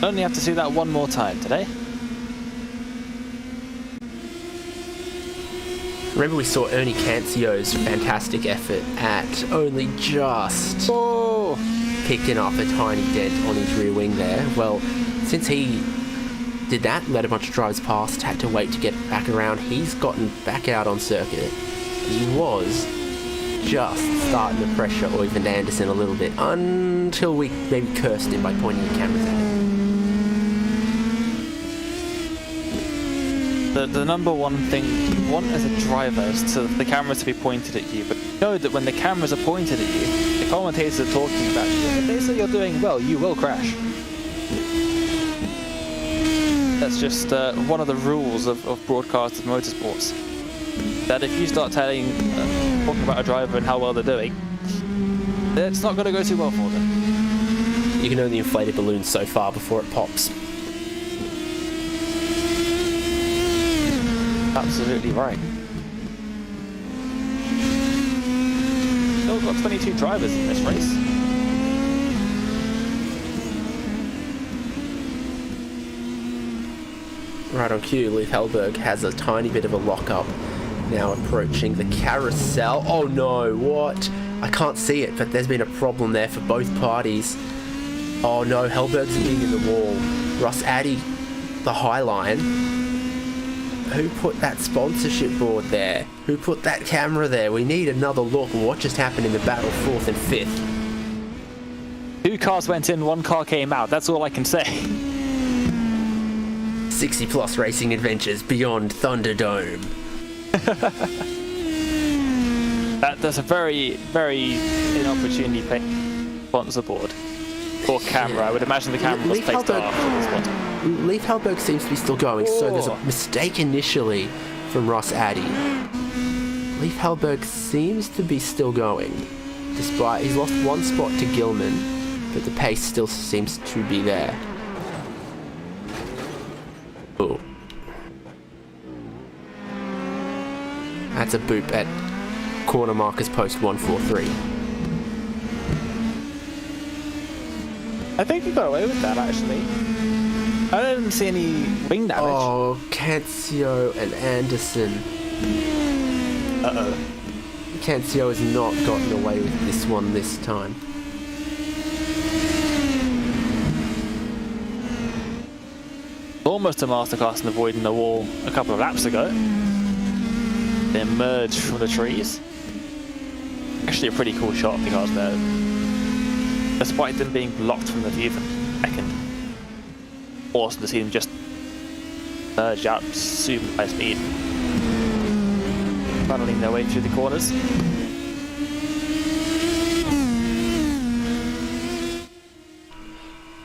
Only have to see that one more time today. Remember we saw Ernie Cancio's fantastic effort at only just picking up a tiny dent on his rear wing there. Well, since he did that, let a bunch of drivers past, had to wait to get back around, he's gotten back out on circuit. He was just starting to pressure Øyvind Andersen a little bit until we maybe cursed him by pointing the cameras at him. The number one thing you want as a driver is to the cameras to be pointed at you, but you know that when the cameras are pointed at you, the commentators are talking about you. If they say you're doing well, you will crash. That's just one of the rules of broadcasted motorsports. That if you start talking about a driver and how well they're doing, it's not going to go too well for them. You can only inflate a balloon so far before it pops. Absolutely right. Still got 22 drivers in this race. Right on cue, Leif Hellberg has a tiny bit of a lock-up. Now approaching the carousel. Oh no, what? I can't see it, but there's been a problem there for both parties. Oh no, Hellberg's being in the wall. Ross Addy, the High Line. Who put that sponsorship board there? Who put that camera there? We need another look at what just happened in the battle 4th and 5th. 2 cars went in, 1 car came out. That's all I can say. 60 plus racing adventures beyond Thunderdome. That's a very, very inopportunely paid sponsor board or camera. I would imagine the camera was placed after this one. Leif Hellberg seems to be still going, so there's a mistake initially from Ross Addy. Leif Hellberg seems to be still going, despite he's lost 1 spot to Gilman, but the pace still seems to be there. Oh. That's a boop at corner markers post 143. I think he got away with that, actually. I didn't see any wing damage. Oh, Cancio and Anderson. Uh-oh. Cancio has not gotten away with this one this time. Almost a masterclass in avoiding the wall a couple of laps ago. They emerged from the trees. Actually a pretty cool shot of the cars there. Despite them being blocked from the view for a second. Awesome to see them just surge up super high speed. Funneling their way through the corners.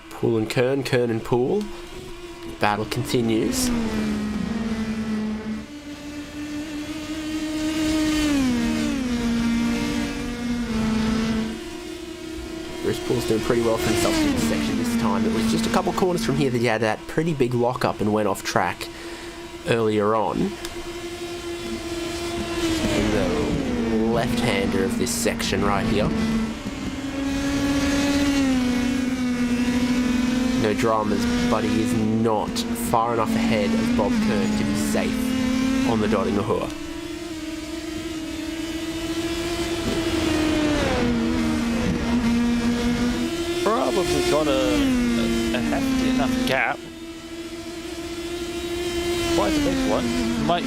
Poole and Kern, Kern and Poole. Battle continues. Bruce Poole's doing pretty well for himself in this section this time. It was just a couple corners from here that he had that pretty big lock-up and went off track earlier on. In the left-hander of this section right here. No dramas, but he is not far enough ahead of Bob Kern to be safe on the Dottinghur. Probably got a hefty enough gap. Quite a big one. Might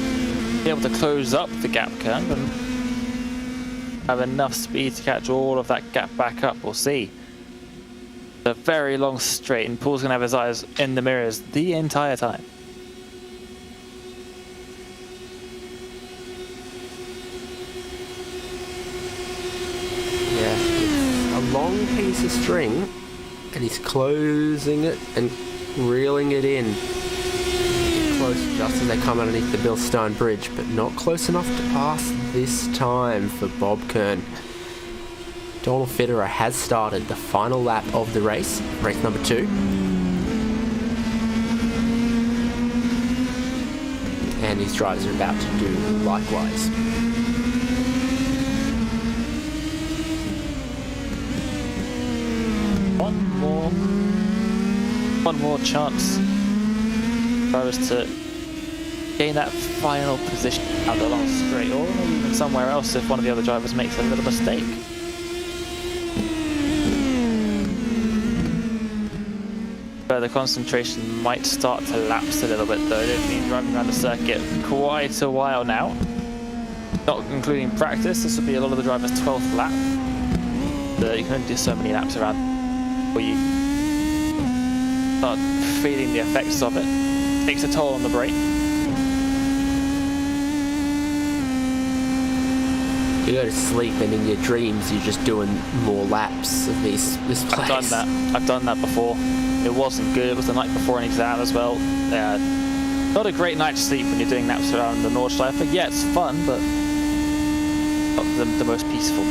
be able to close up the gap, Kern, and have enough speed to catch all of that gap back up. We'll see. A very long straight, and Poole's going to have his eyes in the mirrors the entire time. Yeah, it's a long piece of string, and he's closing it and reeling it in. Close just as they come underneath the Bill Stein Bridge, but not close enough to pass this time for Bob Kern. Donald Fitterer has started the final lap of the race, race number 2. And his drivers are about to do likewise. One more chance. Drivers to gain that final position out the last straight, or maybe even somewhere else if one of the other drivers makes a little mistake. The concentration might start to lapse a little bit though. They've been driving around the circuit quite a while now. not including practice, this would be a lot of the drivers' 12th lap. You can only do so many laps around before you start feeling the effects of it. Takes a toll on the brake. You go to sleep and in your dreams you're just doing more laps of this place. I've done that before. It wasn't good. It was the night before an exam as well. Not a great night's sleep when you're doing laps around the Nordschleife. Yeah, it's fun, but not the most peaceful.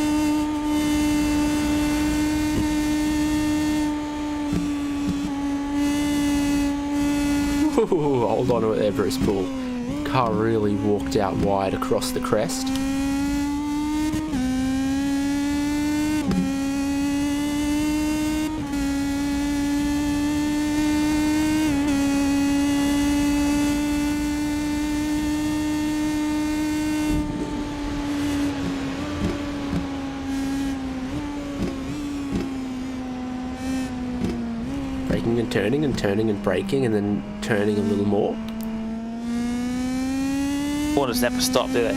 Ooh, hold on to it there, Bruce Poole. Car really walked out wide across the crest. Braking and turning and turning and braking and then turning a little more. Corners never stop, do they?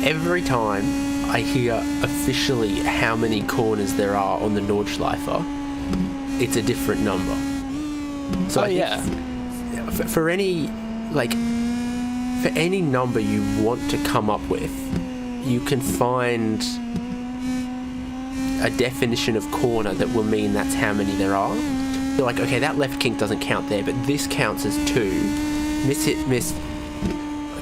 Every time I hear officially how many corners there are on the Nordschleife, it's a different number. So for any number you want to come up with, you can find a definition of corner that will mean that's how many there are. You're like, okay, that left kink doesn't count there, but this counts as 2. Miss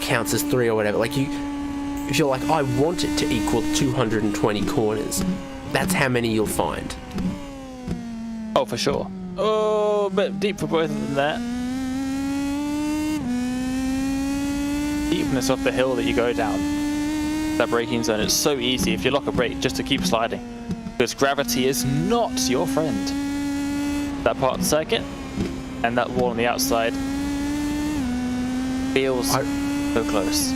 counts as 3 or whatever. Like if you're like, I want it to equal 220 corners, that's how many you'll find. Oh, for sure. Oh, a bit deep for both of them there. Deepness of the hill that you go down. That braking zone is so easy if you lock a brake just to keep sliding. Because gravity is not your friend. That part of the circuit and that wall on the outside feels so close.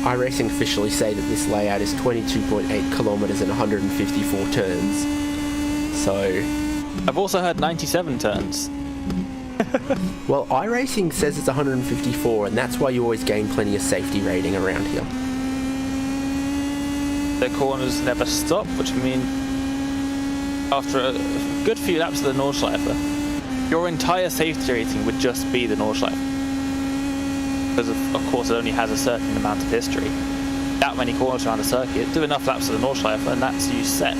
iRacing officially say that this layout is 22.8 kilometers and 154 turns. So I've also heard 97 turns. Well, iRacing says it's 154, and that's why you always gain plenty of safety rating around here. The corners never stop, which means after a good few laps of the Nordschleife, your entire safety rating would just be the Nordschleife. Because of course it only has a certain amount of history. That many corners around the circuit, do enough laps of the Nordschleife and that's you set.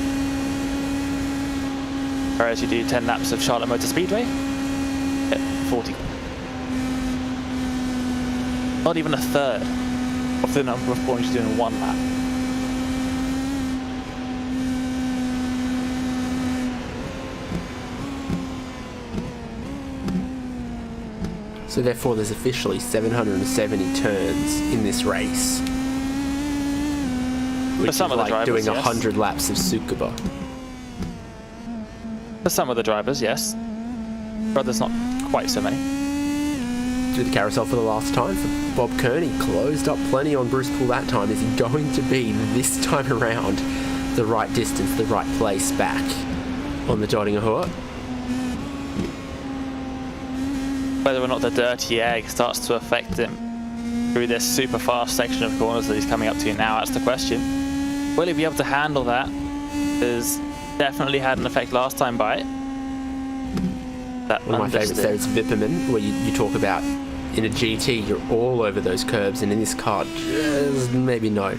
Whereas you do 10 laps of Charlotte Motor Speedway, 40. Not even a third of the number of points you do in one lap. So therefore there's officially 770 turns in this race. Which some is of the like drivers, doing yes. 100 laps of Tsukuba. For some of the drivers, yes. But there's not quite so many. Do the carousel for the last time for Bob Kearney. Closed up plenty on Bruce Poole that time. Is he going to be, this time around, the right distance, the right place back on the Dottinghur? Whether or not the dirty egg starts to affect him through this super fast section of corners that he's coming up to now, that's the question. Will he be able to handle that? Because definitely had an effect last time by it. That One of my favourites there is Vipperman, where you talk about in a GT you're all over those curbs, and in this car, just maybe no.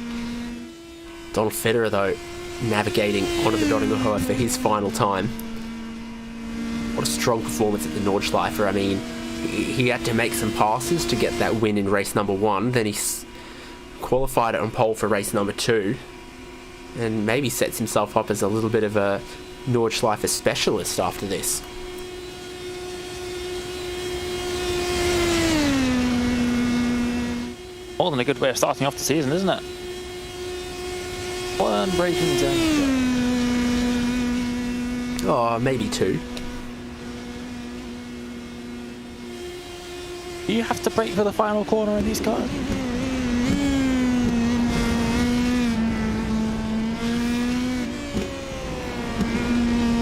Donald Federer, though, navigating onto the Dottinghur for his final time. What a strong performance at the Nordschleife. I mean, he had to make some passes to get that win in race number 1. Then he qualified on pole for race number 2, and maybe sets himself up as a little bit of a Nordschleife specialist after this. More than a good way of starting off the season, isn't it? One braking zone. Oh, maybe 2. Do you have to brake for the final corner in these cars?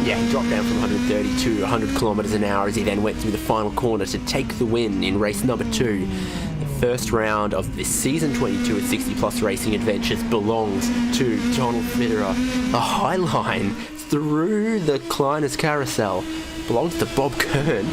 Yeah, he dropped down from 130 to 100 kilometers an hour as he then went through the final corner to take the win in race number 2. The first round of this season 22 at 60 Plus Racing Adventures belongs to Donald Fitterer. The high line through the Kleiner's carousel belongs to Bob Kern.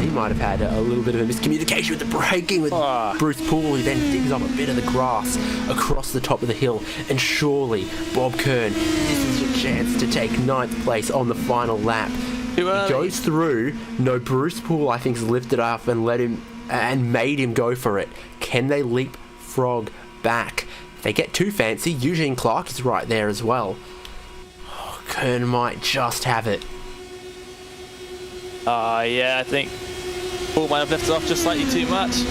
He might have had a little bit of a miscommunication with the braking with Bruce Poole, who then digs up a bit of the grass across the top of the hill. And surely, Bob Kern, this is your chance to take 9th place on the final lap. He goes through. No, Bruce Poole, I think, has lifted up and let him and made him go for it. Can they leapfrog back? If they get too fancy, Eugene Clark is right there as well. Oh, Kern might just have it. Yeah, I think Poole might have lifted off just slightly too much.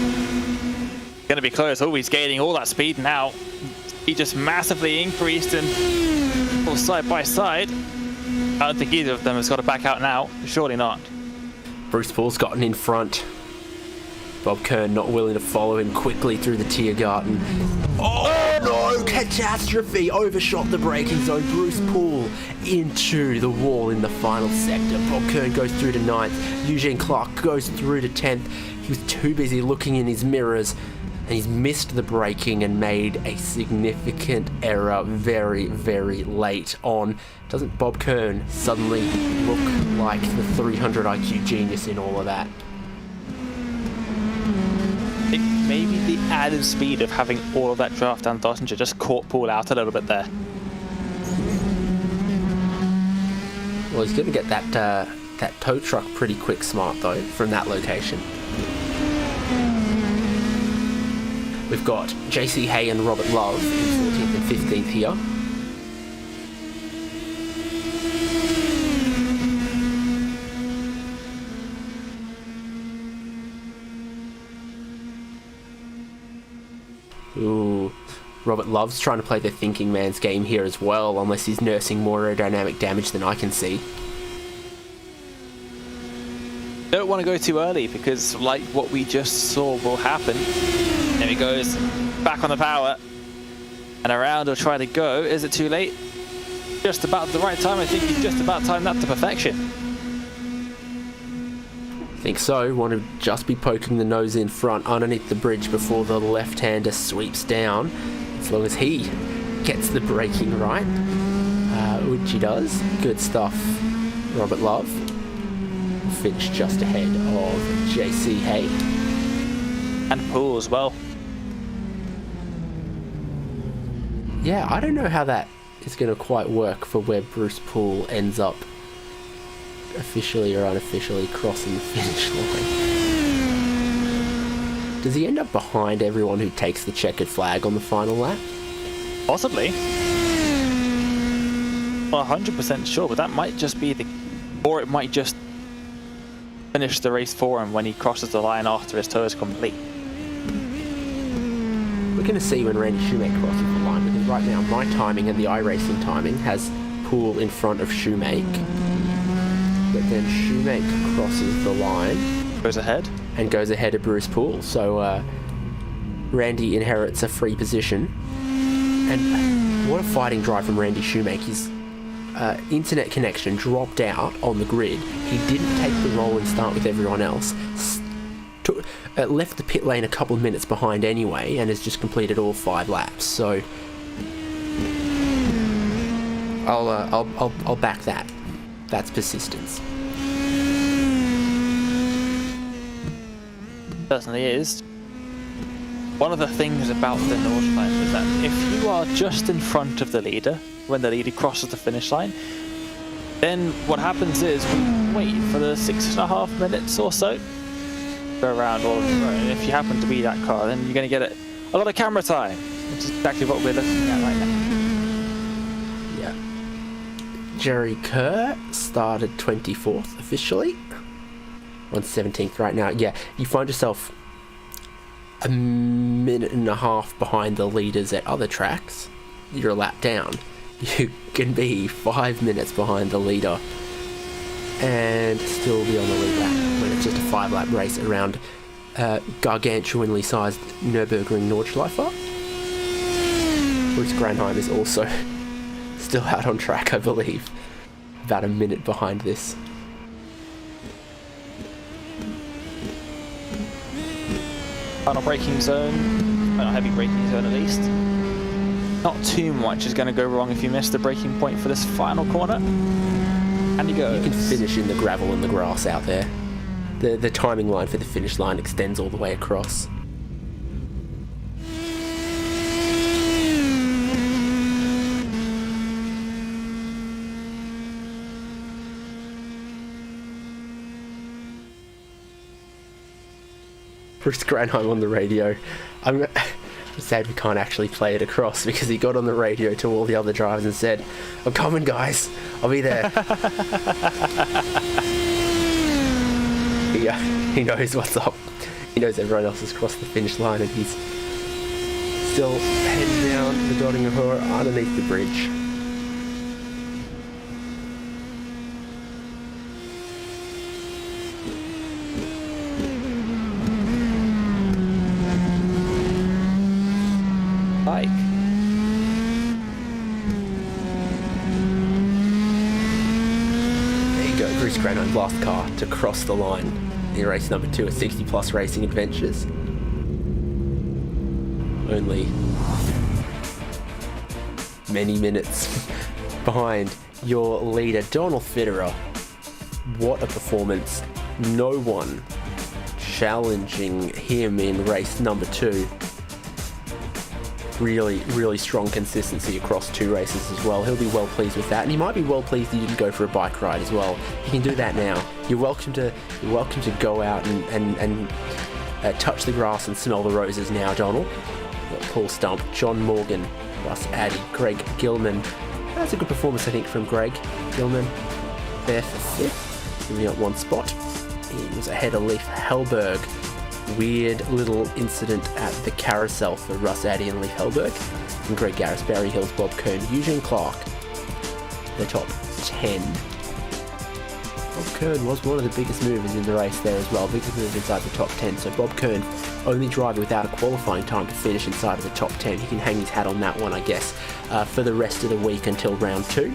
Going to be close. Oh, he's gaining all that speed now. He just massively increased and side by side. I don't think either of them has got to back out now. Surely not. Bruce Poole's gotten in front. Bob Kern not willing to follow him quickly through the Tiergarten. Oh no! Catastrophe! Overshot the braking zone. Bruce Poole into the wall in the final sector. Bob Kern goes through to 9th. Eugene Clark goes through to 10th. He was too busy looking in his mirrors, and he's missed the braking and made a significant error very, very late on. Doesn't Bob Kern suddenly look like the 300 IQ genius in all of that? I think maybe the added speed of having all of that draft down Dossinger just caught Poole out a little bit there. Well, he's going to get that tow truck pretty quick smart, though, from that location. We've got JC Hay and Robert Love in 14th and 15th here. Ooh, Robert Love's trying to play the thinking man's game here as well, unless he's nursing more aerodynamic damage than I can see. Don't want to go too early because, like what we just saw will happen. There he goes, back on the power, and around will try to go. Is it too late? Just about the right time. I think he's just about timed that to perfection. I think so. Want to just be poking the nose in front underneath the bridge before the left-hander sweeps down, as long as he gets the braking right, which he does. Good stuff, Robert Love. Finished just ahead of JC Hay. And Poole as well. Yeah, I don't know how that is going to quite work for where Bruce Poole ends up officially or unofficially crossing the finish line. Does he end up behind everyone who takes the checkered flag on the final lap? Possibly. Not 100% sure, but that might just be the... Or it might just finish the race for him when he crosses the line after his tow is complete. We're going to see when Randy Shoemake crosses the line, because right now my timing and the iRacing timing has Poole in front of Shoemake. But then Shoemake crosses the line. Goes ahead. And goes ahead of Bruce Poole. So Randy inherits a free position. And what a fighting drive from Randy Shoemake. His internet connection dropped out on the grid. He didn't take the rolling start with everyone else. Left the pit lane a couple of minutes behind anyway, and has just completed all 5 laps. So I'll back that. That's persistence. Certainly is. One of the things about the Nordschleife is that if you are just in front of the leader when the leader crosses the finish line, then what happens is we wait for the 6.5 minutes or so go around, or if you happen to be that car, then you're going to get a lot of camera time, which is exactly what we're looking at right now. Yeah. Jerry Kerr started 24th officially. On 17th right now. Yeah, you find yourself a minute and a half behind the leaders at other tracks. You're a lap down. You can be 5 minutes behind the leader and still be on the lead lap when it's just a 5-lap race around gargantuanly sized Nürburgring Nordschleife. Bruce Granheim is also still out on track, I believe. About a minute behind this. Final braking zone, well, heavy braking zone at least. Not too much is going to go wrong if you miss the braking point for this final corner. And you go. You can finish in the gravel and the grass out there. The timing line for the finish line extends all the way across. Bruce Granheim on the radio. I'm sad we can't actually play it across because he got on the radio to all the other drivers and said, "I'm coming, guys. I'll be there." He knows what's up. He knows everyone else has crossed the finish line and he's still heading down the Dotting Ahura underneath the bridge. Bruce Granheim's last car to cross the line in race number 2 at 60 Plus Racing Adventures. Only many minutes behind your leader, Donald Fitterer. What a performance. No one challenging him in race number 2. Really strong consistency across 2 races as well. He'll be well pleased with that, and he might be well pleased he didn't go for a bike ride as well. You can do that now. You're welcome to go out and touch the grass and smell the roses now, Donald. Got Paul Stump, John Morgan, Russ Addy, Greg Gilman. That's a good performance, I think, from Greg Gilman. There for 5th, moving up 1 spot. He was ahead of Leif Hellberg. Weird little incident at the carousel for Russ Addy and Leif Hellberg. And Greg Garris, Barry Hills, Bob Kern, Eugene Clark, the top 10. Bob Kern was one of the biggest movers in the race there as well, biggest move inside the top 10. So Bob Kern, only driver without a qualifying time to finish inside of the top 10. He can hang his hat on that one, I guess, for the rest of the week until round 2.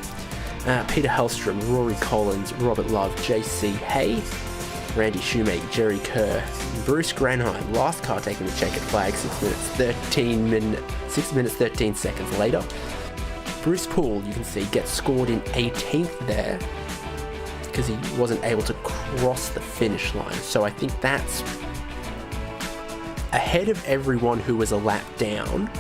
Peter Hellstrom, Rory Collins, Robert Love, JC Hay, Randy Shoemake, Jerry Kerr, Bruce Granheim, last car taking the checkered flag, 6 minutes 13 seconds later. Bruce Poole, you can see, gets scored in 18th there because he wasn't able to cross the finish line. So I think that's ahead of everyone who was a lap down,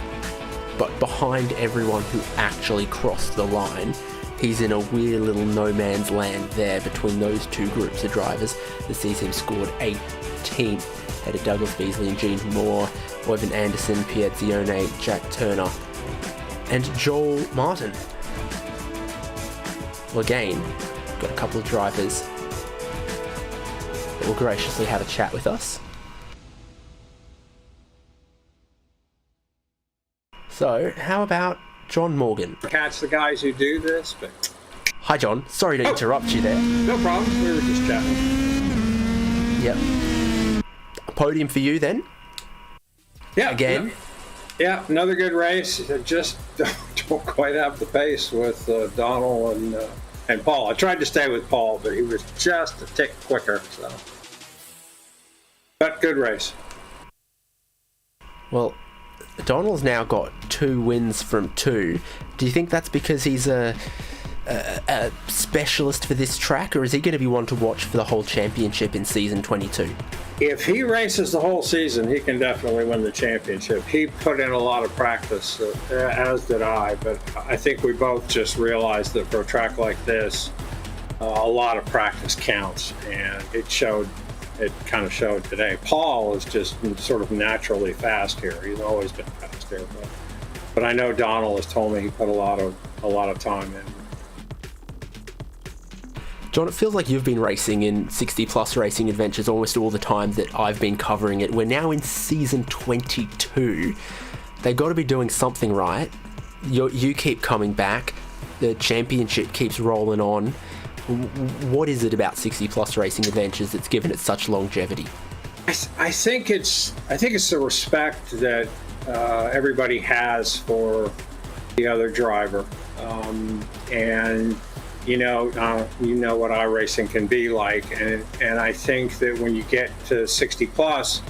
but behind everyone who actually crossed the line. He's in a weird little no man's land there between those 2 groups of drivers that sees him scored 18th, ahead of Douglas Beasley and Gene Moore, Oyvind Anderson, Pierre Zione, Jack Turner, and Joel Martin. Well, again, got a couple of drivers that will graciously have a chat with us. So, how about John Morgan? Catch the guys who do this, but... Hi, John. Sorry to interrupt you there. No problem. We were just chatting. Yep. A podium for you then? Yeah. Again? Yeah, another good race. Just don't quite have the pace with Donald and Paul. I tried to stay with Paul, but he was just a tick quicker. So, but good race. Well, Donald's now got 2 wins from 2. Do you think that's because he's a specialist for this track, or is he going to be one to watch for the whole championship in season 22? If he races the whole season, he can definitely win the championship. He put in a lot of practice, as did I, but I think we both just realized that for a track like this, a lot of practice counts, and it showed. It kind of showed today. Paul is just sort of naturally fast here. He's always been fast here, but I know Donald has told me he put a lot of time in. John, it feels like you've been racing in 60 Plus Racing Adventures almost all the time that I've been covering it. We're now in season 22. They've got to be doing something right. You keep coming back. The championship keeps rolling on. What is it about 60 Plus Racing Adventures that's given it such longevity? I think it's the respect that everybody has for the other driver, and you know what iRacing can be like, and I think that when you get to 60 Plus,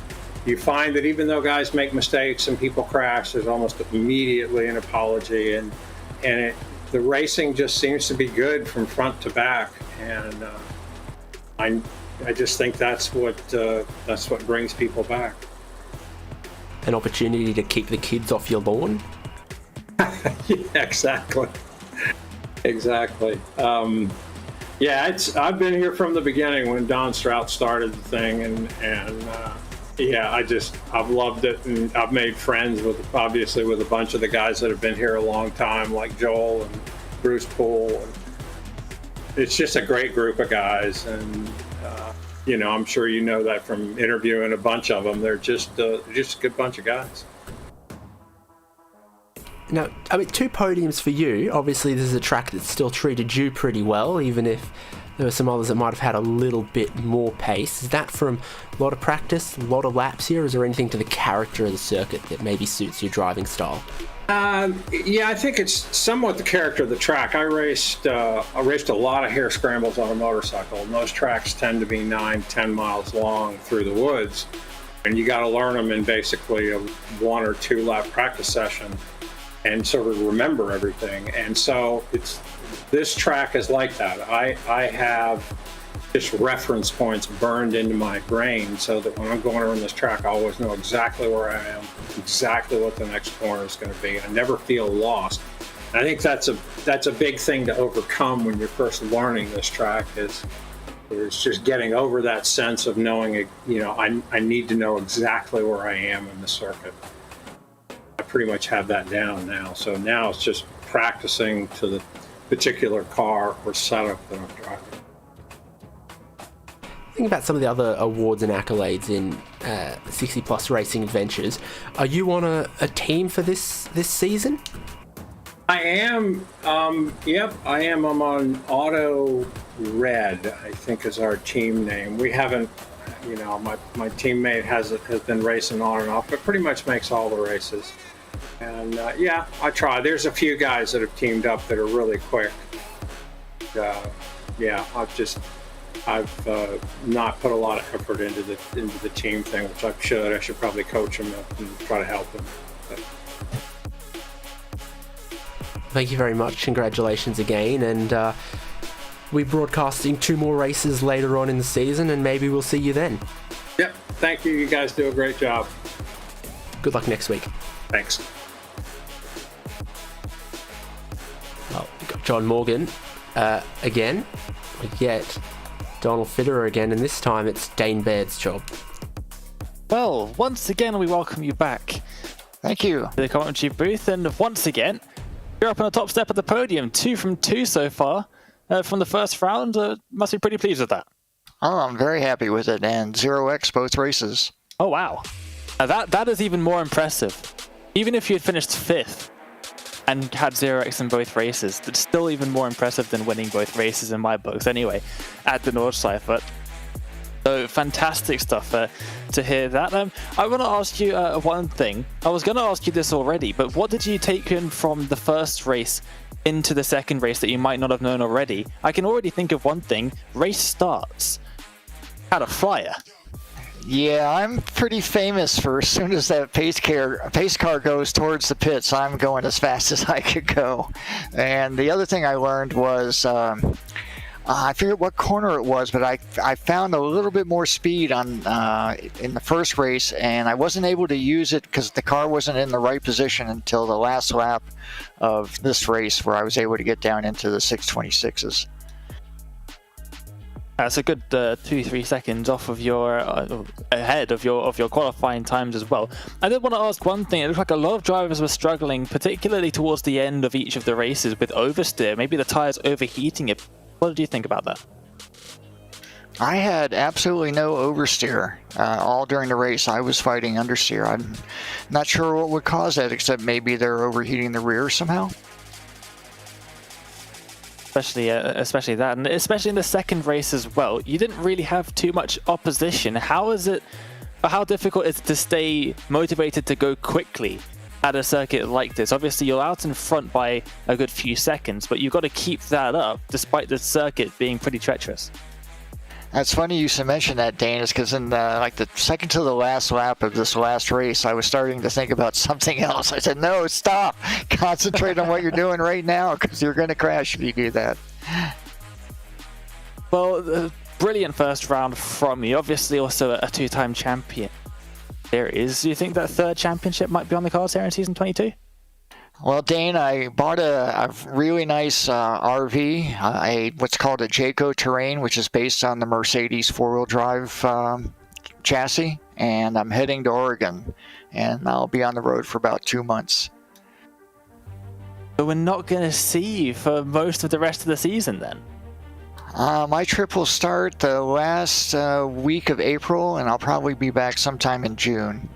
you find that even though guys make mistakes and people crash, there's almost immediately an apology, and the racing just seems to be good from front to back, and I just think that's what brings people back. An opportunity to keep the kids off your lawn. Yeah, exactly. Yeah, I've been here from the beginning when Don Strout started the thing, and yeah, I've loved it, and I've made friends with a bunch of the guys that have been here a long time, like Joel and Bruce Poole. And it's just a great group of guys, and I'm sure you know that from interviewing a bunch of them. They're just a good bunch of guys. Now, I mean, 2 podiums for you. Obviously, this is a track that's still treated you pretty well, even if there were some others that might have had a little bit more pace. Is that from a lot of practice, a lot of laps here? Or is there anything to the character of the circuit that maybe suits your driving style? Yeah, I think it's somewhat the character of the track. I raced a lot of hare scrambles on a motorcycle, and those tracks tend to be 9-10 miles long through the woods, and you got to learn them in basically a 1 or 2 lap practice session and sort of remember everything. And so this track is like that. I have just reference points burned into my brain so that when I'm going around this track, I always know exactly where I am, exactly what the next corner is going to be. I never feel lost. And I think that's a big thing to overcome when you're first learning this track is just getting over that sense of knowing, I need to know exactly where I am in the circuit. I pretty much have that down now. So now it's just practicing to the particular car or setup that I'm driving. Think about some of the other awards and accolades in 60 Plus Racing Adventures. Are you on a team for this season? I am. Yep, I am. I'm on Auto Red, I think is our team name. We haven't, my teammate has been racing on and off, but pretty much makes all the races. And yeah, I try. There's a few guys that have teamed up that are really quick. Yeah, I've not put a lot of effort into the team thing, which I should. I should probably coach them and try to help them. But. Thank you very much. Congratulations again, and we're broadcasting 2 more races later on in the season, and maybe we'll see you then. Yep. Thank you. You guys do a great job. Good luck next week. Thanks. Well, we've got John Morgan again. We get Donald Fitterer again, and this time it's Dane Baird's job. Well, once again, we welcome you back. Thank you. To the commentary booth, and once again, you're up on the top step of the podium. 2 from 2 so far from the first round. Must be pretty pleased with that. Oh, I'm very happy with it, and 0x both races. Oh, wow. Now that is even more impressive. Even if you had finished 5th and had 0x in both races, it's still even more impressive than winning both races in my books anyway, at the Nordschleife. So fantastic stuff to hear that. I want to ask you one thing. I was going to ask you this already, but what did you take in from the first race into the second race that you might not have known already? I can already think of one thing. Race starts. Had a flyer. Yeah, I'm pretty famous for as soon as that pace car goes towards the pits, I'm going as fast as I could go. And the other thing I learned was, I forget what corner it was, but I found a little bit more speed on in the first race, and I wasn't able to use it because the car wasn't in the right position until the last lap of this race, where I was able to get down into the 626s. That's a good 2-3 seconds off of your ahead of your qualifying times as well. I did want to ask one thing. It looked like a lot of drivers were struggling, particularly towards the end of each of the races, with oversteer. Maybe the tires overheating it. What did you think about that? I had absolutely no oversteer all during the race. I was fighting understeer. I'm not sure what would cause that, except maybe they're overheating the rear somehow. Especially that, and especially in the second race as well. You didn't really have too much opposition. How difficult is it to stay motivated to go quickly at a circuit like this? Obviously, you're out in front by a good few seconds, but you've got to keep that up despite the circuit being pretty treacherous. That's funny you should mention that, Dane, is because in like the second to the last lap of this last race, I was starting to think about something else. I said, no, stop. Concentrate on what you're doing right now, because you're going to crash if you do that. Well, brilliant first round from you. Obviously also a two-time champion. Do you think that third championship might be on the cards here in season 22? Well, Dane, I bought a really nice RV, what's called a Jayco Terrain, which is based on the Mercedes four-wheel drive chassis, and I'm heading to Oregon, and I'll be on the road for about 2 months. But we're not going to see you for most of the rest of the season then? My trip will start the last week of April, and I'll probably be back sometime in June.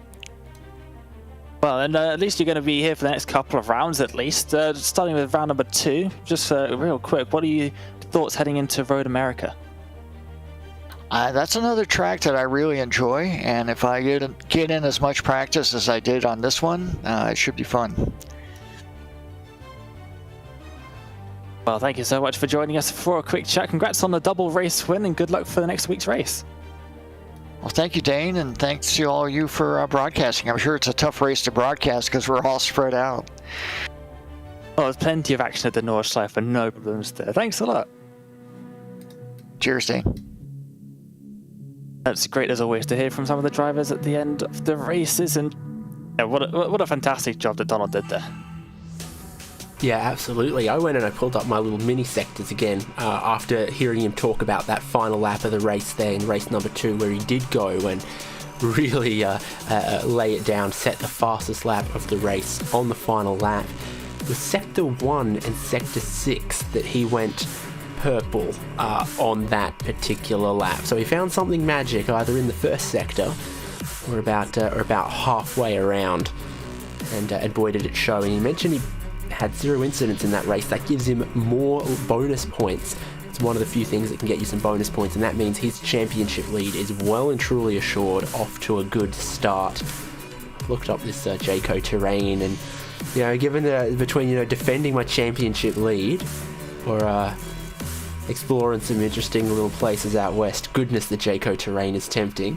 Well, and at least you're going to be here for the next couple of rounds at least. Starting with round number 2, just real quick, what are your thoughts heading into Road America? That's another track that I really enjoy, and if I get in as much practice as I did on this one, it should be fun. Well, thank you so much for joining us for a quick chat. Congrats on the double race win, and good luck for the next week's race. Well, thank you, Dane, and thanks to all you for broadcasting. I'm sure it's a tough race to broadcast because we're all spread out. Well, there's plenty of action at the Nordschleife, and no problems there. Thanks a lot. Cheers, Dane. That's great as always to hear from some of the drivers at the end of the races, and yeah, what a fantastic job that Donald did there. Yeah, absolutely. I went and I pulled up my little mini sectors again after hearing him talk about that final lap of the race there in race number 2, where he did go and really lay it down, set the fastest lap of the race on the final lap. It was sector 1 and sector 6 that he went purple on that particular lap. So he found something magic either in the first sector or about halfway around, and boy did it show. And he mentioned he had 0 incidents in that race. That gives him more bonus points. It's one of the few things that can get you some bonus points, and that means his championship lead is well and truly assured, off to a good start. Looked up this Jayco Terrain, and given between defending my championship lead or exploring some interesting little places out west, goodness, the Jayco Terrain is tempting.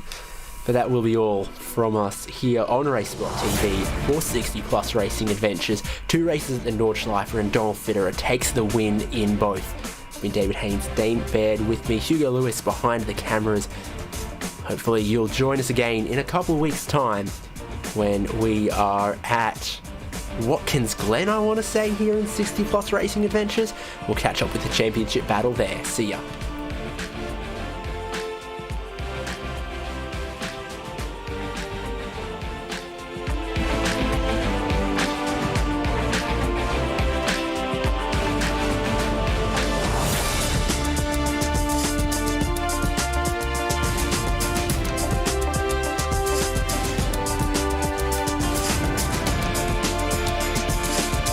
But that will be all from us here on RaceSpotTV for 60 plus racing adventures. 2 races at the Nordschleife, and Donald Fitterer takes the win in both. I've been David Haynes, Dane Baird with me, Hugo Lewis behind the cameras. Hopefully you'll join us again in a couple of weeks' time when we are at Watkins Glen, I want to say, here in 60 plus racing adventures. We'll catch up with the championship battle there. See ya.